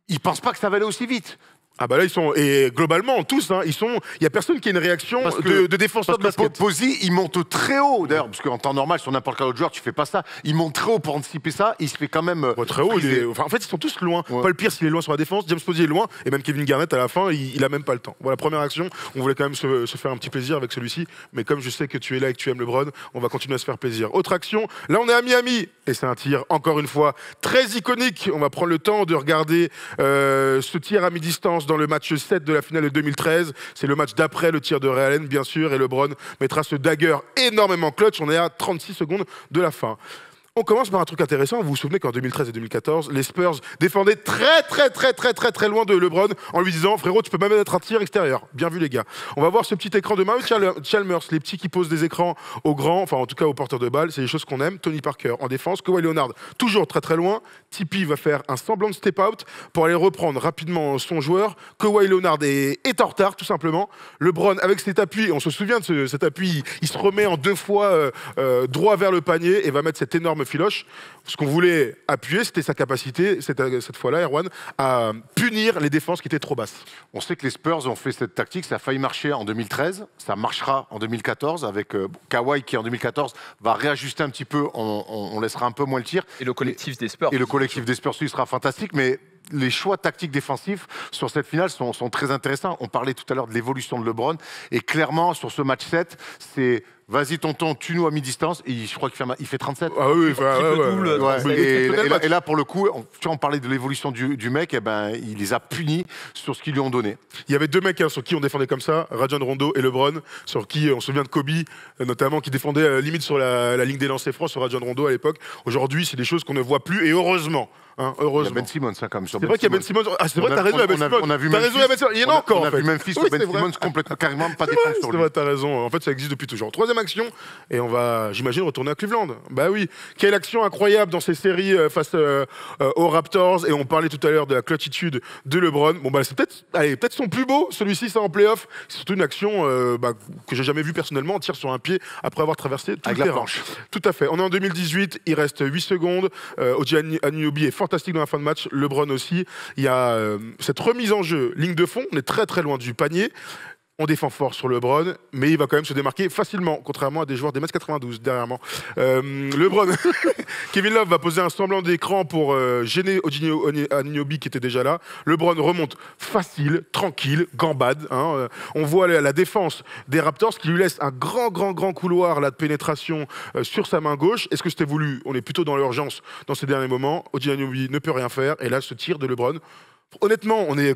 A: il pense pas que ça va aller aussi vite.
B: Ah bah là ils sont, et globalement tous, hein, il y a personne qui a une réaction de défenseur de basket.
A: Posey, il monte très haut d'ailleurs, parce qu'en temps normal sur n'importe quel autre joueur tu fais pas ça, il monte très haut pour anticiper ça, il se fait quand même
B: très haut, en fait ils sont tous loin, pas le pire s'il est loin sur la défense, James Posey est loin, et même Kevin Garnett à la fin il a même pas le temps. Voilà, première action, on voulait quand même se faire un petit plaisir avec celui-ci, mais comme je sais que tu es là et que tu aimes LeBron, on va continuer à se faire plaisir. Autre action, là on est à Miami, et c'est un tir encore une fois très iconique, on va prendre le temps de regarder ce tir à mi-distance dans le match 7 de la finale de 2013. C'est le match d'après le tir de Ray Allen, bien sûr, et LeBron mettra ce dagger énormément clutch. On est à 36 secondes de la fin. On commence par un truc intéressant. Vous vous souvenez qu'en 2013 et 2014, les Spurs défendaient très loin de LeBron en lui disant « Frérot, tu peux même mettre un tir extérieur. » Bien vu, les gars. On va voir ce petit écran de Mario Chalmers, les petits qui posent des écrans aux grands, enfin en tout cas aux porteurs de balles. C'est des choses qu'on aime. Tony Parker en défense. Kawhi Leonard, toujours très loin. Tipeee va faire un semblant de step-out pour aller reprendre rapidement son joueur. Kawhi Leonard est en retard, tout simplement. LeBron, avec cet appui, on se souvient de cet appui, il se remet en 2 fois droit vers le panier et va mettre cette énorme filoche. Ce qu'on voulait appuyer, c'était sa capacité, cette fois-là, Erwan, à punir les défenses qui étaient trop basses.
A: On sait que les Spurs ont fait cette tactique, ça a failli marcher en 2013, ça marchera en 2014 avec Kawhi qui en 2014 va réajuster un petit peu, on laissera un peu moins le tir.
D: Et le collectif des Spurs.
A: Et le collectif des Spurs sera fantastique, mais les choix tactiques défensifs sur cette finale sont très intéressants. On parlait tout à l'heure de l'évolution de LeBron, et clairement sur ce match 7, c'est vas-y tonton, tue-nous à mi-distance, et je crois qu'il fait 37.
B: Ah oui,
A: et là pour le coup, on parlait de l'évolution du mec, et ben, il les a punis sur ce qu'ils lui ont donné.
B: Il y avait 2 mecs sur qui on défendait comme ça, Rajon Rondo et LeBron, sur qui on se souvient de Kobe, notamment, qui défendait limite sur la ligne des lancers francs sur Rajon Rondo à l'époque. Aujourd'hui, c'est des choses qu'on ne voit plus, et heureusement. Hein, heureusement.
A: Il y a Ben Simmons, ça, comme sur.
B: C'est vrai qu'il y a Ben Simmons. Ah, c'est vrai, t'as raison, il y a Ben Simmons.
A: On a vu
B: Ben Simmons. Il y en a encore.
A: On a vu Memphis, Ben Simmons complètement, carrément pas défense sur lui.
B: C'est vrai, t'as raison. En fait, ça existe depuis toujours. 3e action, et on va, j'imagine, retourner à Cleveland. Bah oui. Quelle action incroyable dans ces séries face aux Raptors. Et on parlait tout à l'heure de la clutchitude de LeBron. Bon, bah, c'est peut-être son plus beau, celui-ci, ça en playoff. C'est surtout une action que j'ai jamais vue personnellement. On tire sur un pied après avoir traversé tout le terrain. Planche. Tout à fait. On est en 2018. Il reste 8 secondes. OG Anunoby est fantastique dans la fin de match. LeBron aussi. Il y a cette remise en jeu, ligne de fond, on est très loin du panier. On défend fort sur LeBron, mais il va quand même se démarquer facilement, contrairement à des joueurs des mètres 92 derrière moi. LeBron, Kevin Love va poser un semblant d'écran pour gêner Anunoby qui était déjà là. LeBron remonte facile, tranquille, gambade. Hein. On voit la défense des Raptors qui lui laisse un grand couloir là, de pénétration sur sa main gauche. Est-ce que c'était voulu? On est plutôt dans l'urgence dans ces derniers moments. Anunoby ne peut rien faire, et là, ce tir de LeBron. Honnêtement, on est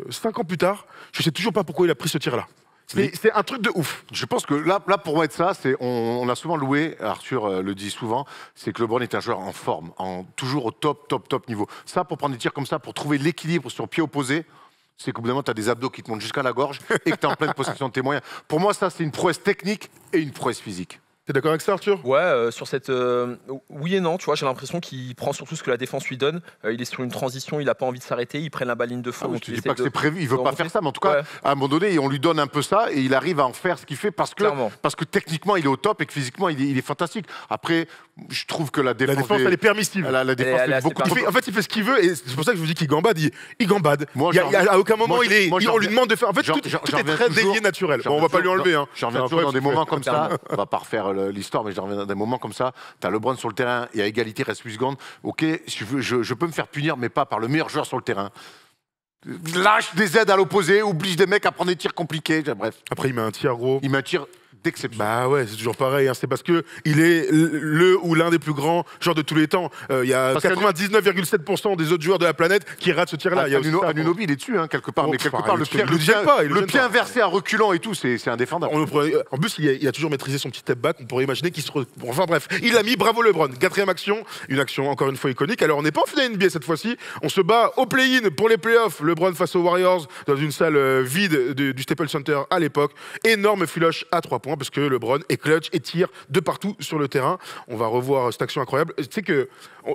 B: 5 ans plus tard, je sais toujours pas pourquoi il a pris ce tir-là. C'est un truc de ouf.
A: Je pense que là pour moi, ça, on a souvent loué, Arthur le dit souvent, c'est que LeBron est un joueur en forme, toujours au top niveau. Ça, pour prendre des tirs comme ça, pour trouver l'équilibre sur pied opposé, c'est qu'au bout d'un moment, tu as des abdos qui te montent jusqu'à la gorge et que tu es en pleine possession de tes moyens. Pour moi, ça, c'est une prouesse technique et une prouesse physique.
B: T'es d'accord avec ça, Arthur?
D: Ouais, sur cette. Oui et non, tu vois, j'ai l'impression qu'il prend surtout ce que la défense lui donne. Il est sur une transition, il n'a pas envie de s'arrêter, il prend la balle ligne de fond.
A: Je dis pas que c'est prévu, il veut pas faire ça, mais en tout cas, à un moment donné, on lui donne un peu ça et il arrive à en faire ce qu'il fait parce que techniquement, il est au top et que physiquement, il est fantastique. Après, je trouve que la défense
B: elle est permissive.
A: La défense est beaucoup trop.
B: En fait, il fait ce qu'il veut et c'est pour ça que je vous dis qu'il gambade. Il gambade. À aucun moment, on lui demande de faire. En fait, tout est très délié naturel. On va pas lui enlever.
A: Je reviens toujours dans des moments comme ça. On va pas refaire l'histoire, mais je reviens dans des moments comme ça. Tu as LeBron sur le terrain et à égalité, reste 8 secondes. Ok, je peux me faire punir, mais pas par le meilleur joueur sur le terrain. Lâche des aides à l'opposé, oblige des mecs à prendre des tirs compliqués. Bref.
B: Après, il met un tir gros.
A: Il met un tir d'exception.
B: Bah ouais, c'est toujours pareil. Hein. C'est parce que il est le ou l'un des plus grands joueurs de tous les temps. Il y a 99,7% des autres joueurs de la planète qui ratent ce tir-là.
A: Anunoby, il est dessus, hein, quelque part. Mais quelque part, le pied inversé à reculant et tout, c'est indéfendable.
B: En plus, il a toujours maîtrisé son petit step back. On pourrait imaginer qu'il se... Enfin bref, il a mis bravo LeBron. 4e action, une action encore une fois iconique. Alors on n'est pas en finale NBA cette fois-ci. On se bat au play-in pour les playoffs. LeBron face aux Warriors dans une salle vide du Staples Center à l'époque. Énorme filoche à 3 points parce que LeBron est clutch et tire de partout sur le terrain. On va revoir cette action incroyable. Tu sais que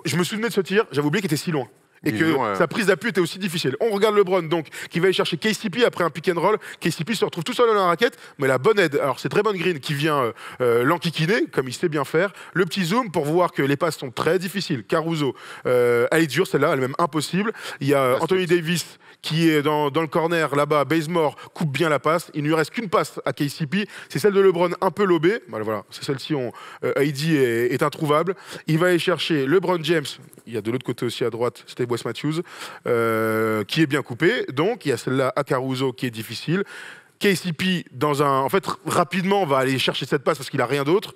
B: je me souvenais de ce tir, j'avais oublié qu'il était si loin. Et que sa prise d'appui était aussi difficile. On regarde LeBron donc qui va aller chercher KCP après un pick and roll. KCP se retrouve tout seul dans la raquette, mais la bonne aide. Alors c'est Draymond Green qui vient l'enquiquiner, comme il sait bien faire. Le petit zoom pour voir que les passes sont très difficiles. Caruso, elle est dure celle-là, elle est même impossible. Il y a Anthony Davis qui est dans le corner là-bas. Bazemore coupe bien la passe. Il ne lui reste qu'une passe à KCP. C'est celle de LeBron un peu lobée. Voilà, c'est celle-ci. Heidi est introuvable. Il va aller chercher LeBron James. Il y a de l'autre côté aussi à droite, c'était Wes Matthews, qui est bien coupé. Donc il y a celle-là à Caruso qui est difficile. KCP, en fait, rapidement, va aller chercher cette passe parce qu'il n'a rien d'autre.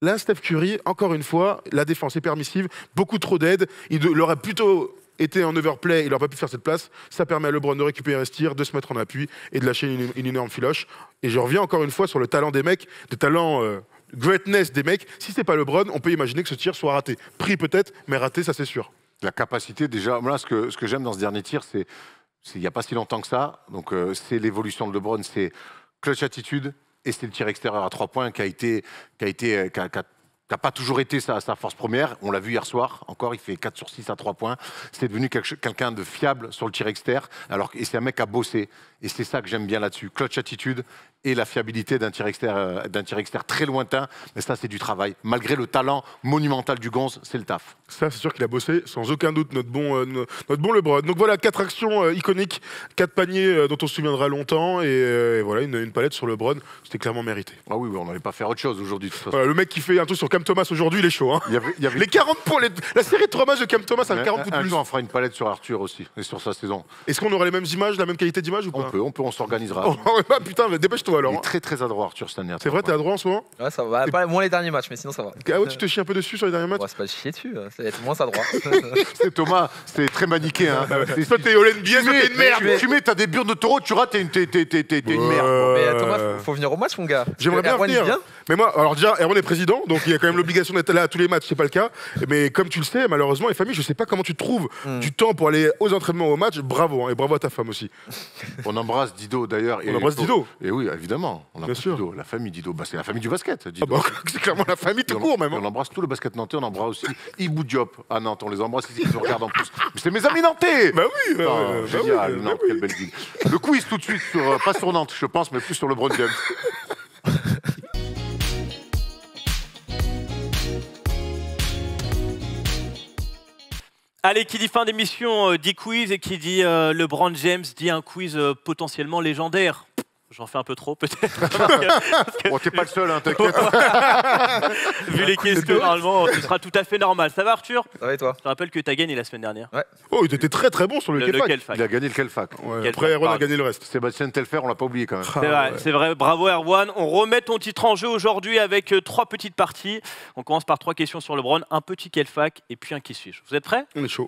B: Là, Steph Curry, encore une fois, la défense est permissive, beaucoup trop d'aide. Il aurait plutôt été en overplay, il n'aurait pas pu faire cette place. Ça permet à LeBron de récupérer ce tir, de se mettre en appui et de lâcher une énorme filoche. Et je reviens encore une fois sur le talent des mecs, le talent greatness des mecs. Si c'est pas LeBron, on peut imaginer que ce tir soit raté. Pris peut-être, mais raté, ça c'est sûr.
A: La capacité, déjà, moi, ce que j'aime dans ce dernier tir, c'est il n'y a pas si longtemps que ça. Donc, c'est l'évolution de LeBron, c'est clutch attitude. Et c'est le tir extérieur à 3 points qui n'a pas toujours été sa force première. On l'a vu hier soir, encore, il fait 4 sur 6 à 3 points. C'est devenu quelqu'un de fiable sur le tir extérieur. Et c'est un mec à bosser. Et c'est ça que j'aime bien là-dessus. Clutch attitude et la fiabilité d'un tir extérieur très lointain. Mais ça, c'est du travail. Malgré le talent monumental du Gonze, c'est le taf.
B: Ça, c'est sûr qu'il a bossé, sans aucun doute, notre bon LeBron. Donc voilà, 4 actions iconiques, 4 paniers dont on se souviendra longtemps. Et voilà, une palette sur LeBron. C'était clairement mérité.
A: Ah oui, on n'allait pas faire autre chose aujourd'hui.
B: Voilà, le mec qui fait un truc sur Cam Thomas aujourd'hui, il est chaud. Hein.
A: Il y avait...
B: Les 40 points, la série de 3 matchs de Cam Thomas a 40 points de plus.
A: On fera une palette sur Arthur aussi, et sur sa saison.
B: Est-ce qu'on aura les mêmes images, la même qualité d'image ou pas?
A: On s'organisera.
B: Ah putain, mais dépêche-toi alors.
A: Il est très très adroit Arthur cette année.
B: C'est vrai, t'es adroit en ce moment?
D: Ouais, ça va. Pas moins les derniers matchs, mais sinon ça va.
B: Ah ouais, tu te chies un peu dessus sur les derniers matchs?
D: Ouais, c'est pas chier dessus, c'est être moins adroit.
A: C'est Thomas, c'est très maniqué. Hein.
B: Soit t'es All NBA, soit t'es une merde.
A: T'as des bures de taureau, tu rates, t'es une merde.
D: Mais Thomas, faut venir au match, mon gars.
B: J'aimerais bien venir. Mais moi, alors déjà, Erwan est président, donc il y a quand même l'obligation d'être là à tous les matchs, c'est pas le cas. Mais comme tu le sais, malheureusement, les familles, je sais pas comment tu trouves du temps pour aller aux entraînements, aux matchs. Bravo, hein, et bravo à ta femme aussi.
A: On embrasse Dido d'ailleurs.
B: On embrasse Dido.
A: Et oui, évidemment. On embrasse Dido. La famille Dido, c'est la famille du basket. Dido.
B: Ah bah, c'est clairement la famille tout court même.
A: On embrasse tout le basket nantais, on embrasse aussi Ibou Diop à Nantes, on les embrasse ici, ils nous regardent en plus. Mais c'est mes amis nantais.
B: Bah oui.
A: Génial, Nantes, quelle belle ville. Le quiz tout de suite, pas sur Nantes, je pense, mais plus sur LeBron James.
E: Allez, qui dit fin d'émission dit quiz, et qui dit LeBron James dit un quiz potentiellement légendaire. J'en fais un peu trop, peut-être.
A: Bon, t'es pas le seul, hein, t'inquiète.
E: Vu les questions, normalement, ce sera tout à fait normal. Ça va, Arthur?
D: Ça va et toi?
E: Je te rappelle que t'as gagné la semaine dernière.
D: Ouais.
B: Oh, il était très très bon sur le
A: Kelfac. Il a gagné le Kelfac.
B: Ouais, après, Erwan a gagné le reste.
A: Sébastien Telfer, on l'a pas oublié quand même.
E: C'est vrai, bravo Erwan. On remet ton titre en jeu aujourd'hui avec 3 petites parties. On commence par 3 questions sur LeBron, un petit Kelfac et puis un qui suis-je. Vous êtes prêts?
B: On est chaud.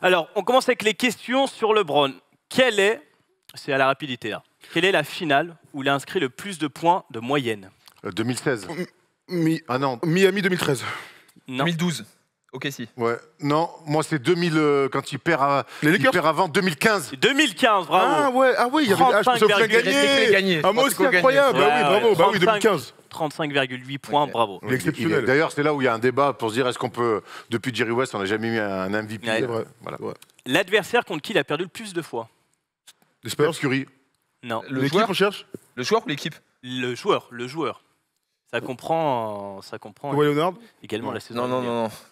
B: Alors,
E: on commence avec les questions sur LeBron. C'est à la rapidité là. Quelle est la finale où il a inscrit le plus de points de moyenne?
A: 2016. Ah non.
B: Miami 2013.
E: Non.
D: 2012. Ok, si.
A: Ouais. Non, moi c'est 2000 quand il perd avant 2015.
E: 2015, bravo.
B: Ah ouais, il y avait gagné. Ah moi aussi incroyable.
E: Ouais,
B: bravo. Bah oui, 2015.
E: 35,8 points, bravo.
B: Il est exceptionnel.
A: D'ailleurs, c'est là où il y a un débat pour se dire est-ce qu'on peut, depuis Jerry West, on n'a jamais mis un MVP.
E: Ouais.
A: Voilà.
B: Ouais.
E: L'adversaire contre qui il a perdu le plus de fois?
B: Les Spurs.
A: Curry.
E: Non.
B: L'équipe, on cherche?
D: Le joueur ou l'équipe?
E: Le joueur. Ça comprend
B: Kawhi Leonard
E: également la saison.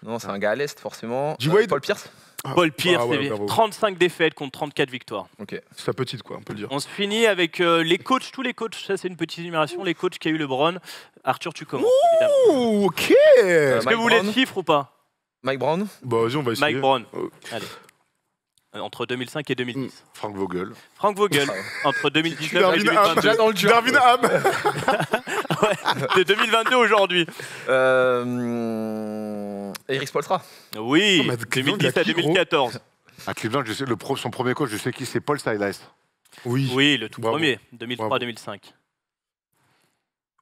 D: Non, c'est un gars à l'Est, forcément.
B: G-Wade.
D: Paul Pierce.
E: Paul Pierce,
B: ouais,
E: 35 défaites contre 34 victoires.
D: Ok.
B: C'est sa petite, quoi, on peut le dire.
E: On se finit avec les coachs, tous les coachs, ça c'est une petite énumération, les coachs qu'a eu LeBron. Arthur, tu commences, évidemment.
B: Ouh, ok.
E: Est-ce que vous voulez le chiffre ou pas?
D: Mike Brown.
B: Bah vas-y, on va essayer.
E: Mike Brown. Allez. Entre 2005 et 2010.
A: Frank Vogel.
E: Frank Vogel, entre 2019 et 2022.
B: Darvin Ham.
E: De 2022 aujourd'hui.
D: Eric Spoelstra.
E: Oui,
B: mais
E: 2010 à 2014.
A: À Cleveland, je sais, son premier coach, je sais qui, c'est Paul Silas.
B: Oui,
E: le tout
B: bravo.
E: premier, 2003-2005.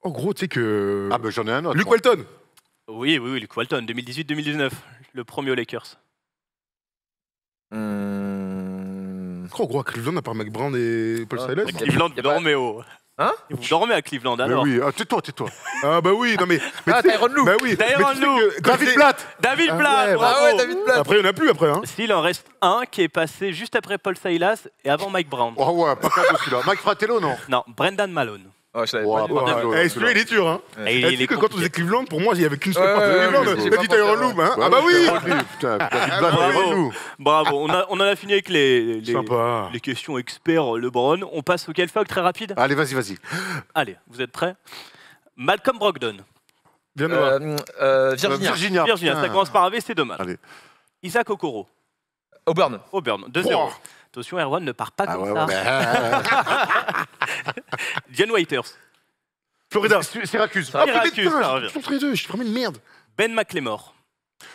B: Oh gros, tu sais que...
A: Ah ben j'en ai un autre.
B: Luke Walton.
E: Oui, Luke Walton, 2018-2019, le premier aux Lakers.
B: Oh gros, à Cleveland, à part Mike Brown et Paul Silas.
E: Cleveland, vous dormez haut.
D: Hein?
E: Vous dormez à Cleveland alors?
A: Oui, tais-toi.
B: Ah bah oui, non mais...
D: Tyronn Lue.
B: Bah oui.
E: Tyronn
B: Mais tu sais
E: Lue.
B: que-
A: David Blatt.
E: David
B: Ah
E: Blatt,
B: ouais,
E: bravo.
D: David Blatt.
B: Après, il n'y en a plus après, hein.
E: S'il en reste un qui est passé juste après Paul Silas et avant Mike Brown.
A: Oh ouais, pas cadeau celui-là. Mike Fratello, non?
E: Non, Brendan Malone.
D: Oh, je savais
A: Ouais,
D: pas du tout.
A: ouais,
B: Ouais.
A: ouais,
B: Eh, celui-là, il est dur, hein.
E: Et
B: Tu sais que quand on faisait Cleveland, pour moi, il y avait qu'une seule
D: Ouais,
B: porte de
D: ouais,
B: Cleveland.
D: ouais, j'ai
B: Le
D: pas
B: petit
D: pensé à
B: Tyronn
D: ça.
B: Lue, hein.
A: Ouais,
B: Ah bah oui.
A: Putain,
E: Bravo.
A: relou.
E: Bravo, on en a fini avec les
B: Sympa.
E: questions experts LeBron. On passe au Kelfog très rapide.
A: Allez, vas-y.
E: Allez, vous êtes prêts? Malcolm Brogdon.
B: Viens nous voir.
D: Virginia.
E: Virginia, ça
A: putain.
E: commence par AV, c'est dommage.
A: Allez.
E: Isaac Okoro.
D: Auburn.
E: Auburn, 2-0.
B: Oh.
E: Attention, Erwan ne part pas
A: Ah
E: comme
A: ouais,
E: ça.
A: ouais.
E: Dion Waiters.
B: Florida.
A: Syracuse.
B: Ah,
E: Syracuse,
B: putain,
E: ça revient.
B: je suis entre les deux, je suis vraiment une merde.
E: Ben McLemore.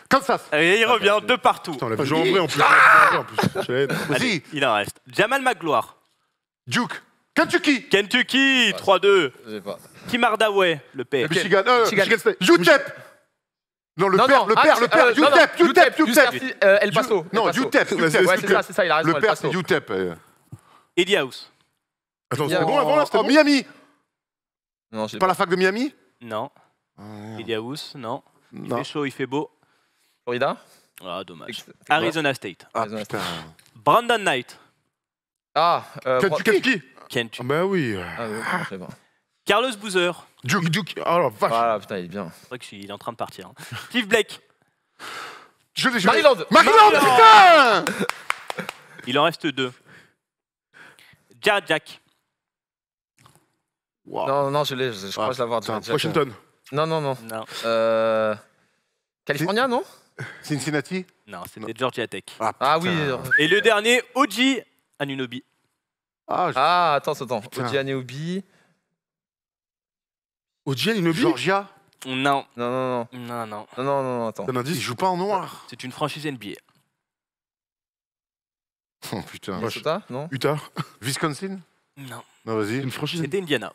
A: Kansas.
E: Et il revient de partout.
B: Putain, on l'a vu jouer en vrai en plus. En plus. Je l'aide.
E: Allez, il en reste. Jamal Magloire.
A: Duke. Kentucky.
E: Kentucky, 3-2.
D: Je sais pas.
E: Tim Hardaway, le père.
A: Michigan.
B: Michigan State.
A: UTEP. Non, le père. UTEP.
D: El Paso.
A: Non,
D: El Paso.
A: UTEP.
D: Ouais, c'est ça, il a raison.
A: Le
D: El
A: père,
D: Paso.
A: c'est UTEP.
E: Eddie House.
B: Attends,
D: Bien.
B: c'était bon avant là, c'était
A: Oh,
B: bon.
A: Miami.
D: Non, j'ai
A: Pas la fac de Miami.
E: Non. Eddie House, non. Il
A: Non.
E: fait chaud, il fait beau.
D: Florida.
E: Ah, dommage.
D: C'est quoi
E: Arizona State.
A: Ah
D: Arizona
A: putain.
E: Brandon Knight.
D: Ah,
A: Kentucky.
E: Kentucky.
B: Ah bah oui.
D: Ah, ouais, je sais pas.
E: Carlos Boozer.
B: Duke. Oh la vache.
D: Voilà, putain, il est bien.
E: C'est vrai qu'il est en train de partir. hein. Steve Blake.
A: Je l'ai.
D: Maryland.
A: Maryland, putain.
E: Il en reste 2. Jared Jack.
D: Non, non, je l'ai, je crois que je l'avoir.
A: putain,
B: Washington.
D: Non.
E: Non.
D: California, non?
A: Cincinnati.
E: Non, c'était Georgia Tech.
D: Ah oui.
E: Et le dernier, Oji Anunoby.
D: Ah, attends.
A: Putain.
D: Oji Anunoby.
B: Oji Anunoby.
A: Georgia.
E: Non.
D: Non, attends.
B: C'est un
A: Il
B: indice.
A: joue pas en noir.
E: C'est une franchise NBA.
A: Oh putain.
D: Minnesota, non?
B: Utah.
A: Wisconsin.
E: Non.
A: Non, vas-y.
B: Une franchise.
E: C'était Indiana.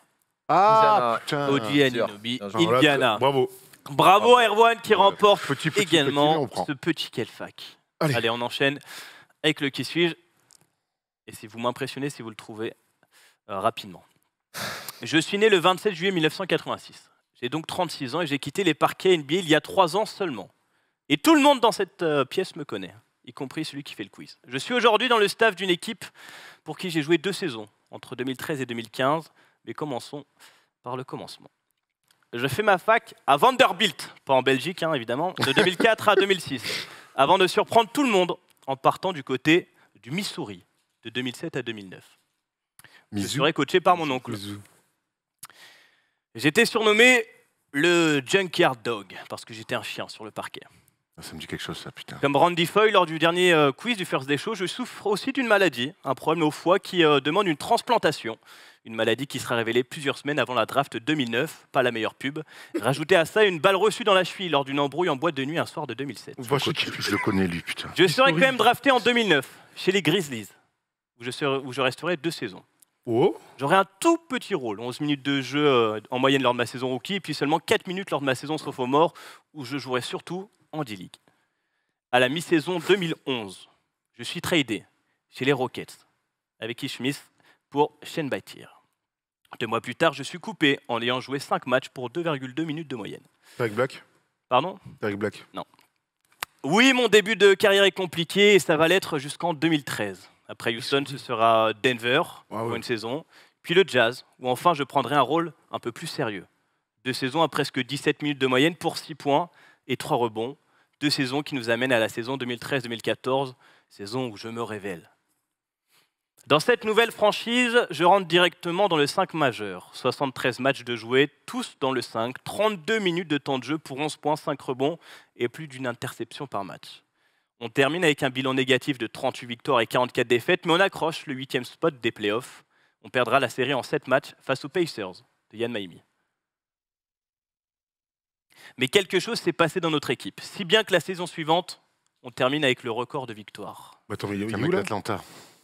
A: Ah putain.
E: Oji Anunoby.
D: Bien
B: Alors là,
E: Indiana.
B: Bravo.
E: Bravo Erwan qui remporte
A: Petit
E: également
A: on prend.
E: ce petit Kelfac.
B: Allez.
E: Allez, on enchaîne avec le qui suis-je. Et si vous m'impressionnez, si vous le trouvez rapidement. Je suis né le 27 juillet 1986. J'ai donc 36 ans et j'ai quitté les parquets NBA il y a 3 ans seulement. Et tout le monde dans cette pièce me connaît, y compris celui qui fait le quiz. Je suis aujourd'hui dans le staff d'une équipe pour qui j'ai joué 2 saisons, entre 2013 et 2015. Mais commençons par le commencement. Je fais ma fac à Vanderbilt, pas en Belgique hein, évidemment, de 2004 à 2006, avant de surprendre tout le monde en partant du côté du Missouri, de 2007 à 2009. Je serai coaché par mon oncle. J'étais surnommé le Junkyard Dog, parce que j'étais un chien sur le parquet.
A: Ça me dit quelque chose, ça, putain.
E: Comme Randy Foy lors du dernier quiz du First Day Show, je souffre aussi d'une maladie, un problème au foie qui demande une transplantation. Une maladie qui sera révélée plusieurs semaines avant la draft 2009, pas la meilleure pub. Rajoutez à ça une balle reçue dans la cheville lors d'une embrouille en boîte de nuit un soir de 2007.
A: Je le connais, lui, putain.
E: Je serai quand même drafté en 2009, chez les Grizzlies, où je resterai 2 saisons.
B: Oh.
E: J'aurai un tout petit rôle, 11 minutes de jeu en moyenne lors de ma saison rookie, et puis seulement 4 minutes lors de ma saison sophomore, où je jouerai surtout en D-League. À la mi-saison 2011, je suis tradé chez les Rockets, avec Ish Smith pour Shane Battier. 2 mois plus tard, je suis coupé en ayant joué 5 matchs pour 2,2 minutes de moyenne.
B: Derek Black.
E: Pardon ?
B: Derek Black.
E: Oui, mon début de carrière est compliqué et ça va l'être jusqu'en 2013. Après Houston, ce sera Denver pour une saison, puis le Jazz, où enfin je prendrai un rôle un peu plus sérieux. 2 saisons à presque 17 minutes de moyenne pour 6 points et 3 rebonds. 2 saisons qui nous amènent à la saison 2013-2014, saison où je me révèle. Dans cette nouvelle franchise, je rentre directement dans le 5 majeur. 73 matchs de joués, tous dans le 5, 32 minutes de temps de jeu pour 11 points, 5 rebonds et plus d'une interception par match. On termine avec un bilan négatif de 38 victoires et 44 défaites, mais on accroche le 8e spot des playoffs. On perdra la série en 7 matchs face aux Pacers de Ian Mahinmi. Mais quelque chose s'est passé dans notre équipe, si bien que la saison suivante, on termine avec le record de victoires.
B: Bah, attends, mais il
A: C'est
B: est
A: un
B: où
A: mec
B: là
A: d'Atlanta.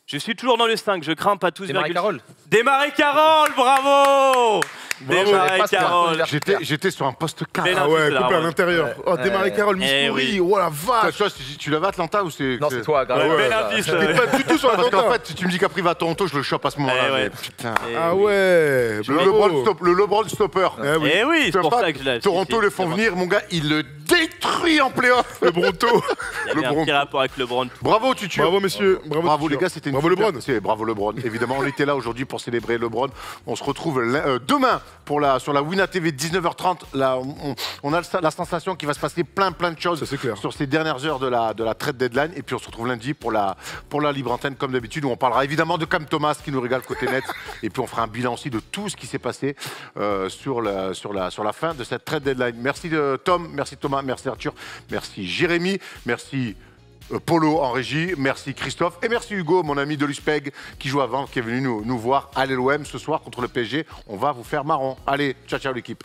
E: Je suis toujours dans le 5, je grimpe à tous.
D: Desmarais Carroll.
E: Desmarais Carroll, bravo Desmarais
D: Pas ce qu'on a
E: Carroll.
D: universitaire.
A: J'étais sur un poste 4.
E: Mais
B: Ah ouais,
E: là,
B: coupé à
E: ouais.
B: l'intérieur. Oh, démarrer Carroll,
E: Eh
B: Missouri.
E: oui.
B: Oh la
A: Tu
B: vache.
A: vois, si tu l'avais à Atlanta ou c'est...
D: Non, c'est toi, grave.
B: Ah ouais.
E: Bel indice.
B: J'étais pas du tout sur
A: Parce qu'en
B: Atlanta.
A: fait, si tu me dis qu'après il va à Toronto, je le chope à ce moment-là.
E: Eh ouais.
A: mais putain.
B: Ah ouais.
A: Le
B: bravo.
A: LeBron stopper.
B: Ah oui.
E: Eh oui, c'est
A: Tu
E: pour
A: vois
E: ça
A: pas,
E: que je l'ai.
A: Toronto
E: si,
A: le font
E: c'est
A: venir, mon gars, il le détruit en playoff.
B: Le Bronto.
E: Il y avait un petit rapport avec LeBron.
A: Bravo, Tutu.
B: Bravo, messieurs.
A: Bravo les gars, c'était une
B: Bravo,
A: super-
B: LeBron.
A: C'est bravo LeBron. Évidemment, on était là aujourd'hui pour célébrer LeBron. On se retrouve demain sur la Wina TV 19h30. Là, on a la sensation qu'il va se passer plein de choses
B: Ça, c'est clair.
A: sur ces dernières heures de la trade deadline. Et puis on se retrouve lundi pour la libre antenne comme d'habitude où on parlera évidemment de Cam Thomas qui nous régale côté net. Et puis on fera un bilan aussi de tout ce qui s'est passé sur la fin de cette trade deadline. Merci Tom, merci Thomas, merci Arthur, merci Jérémy, merci Polo en régie, merci Christophe et merci Hugo, mon ami de l'USPEG qui joue avant, qui est venu nous voir. Allez l'OM ce soir contre le PSG, on va vous faire marron. Allez, ciao l'équipe.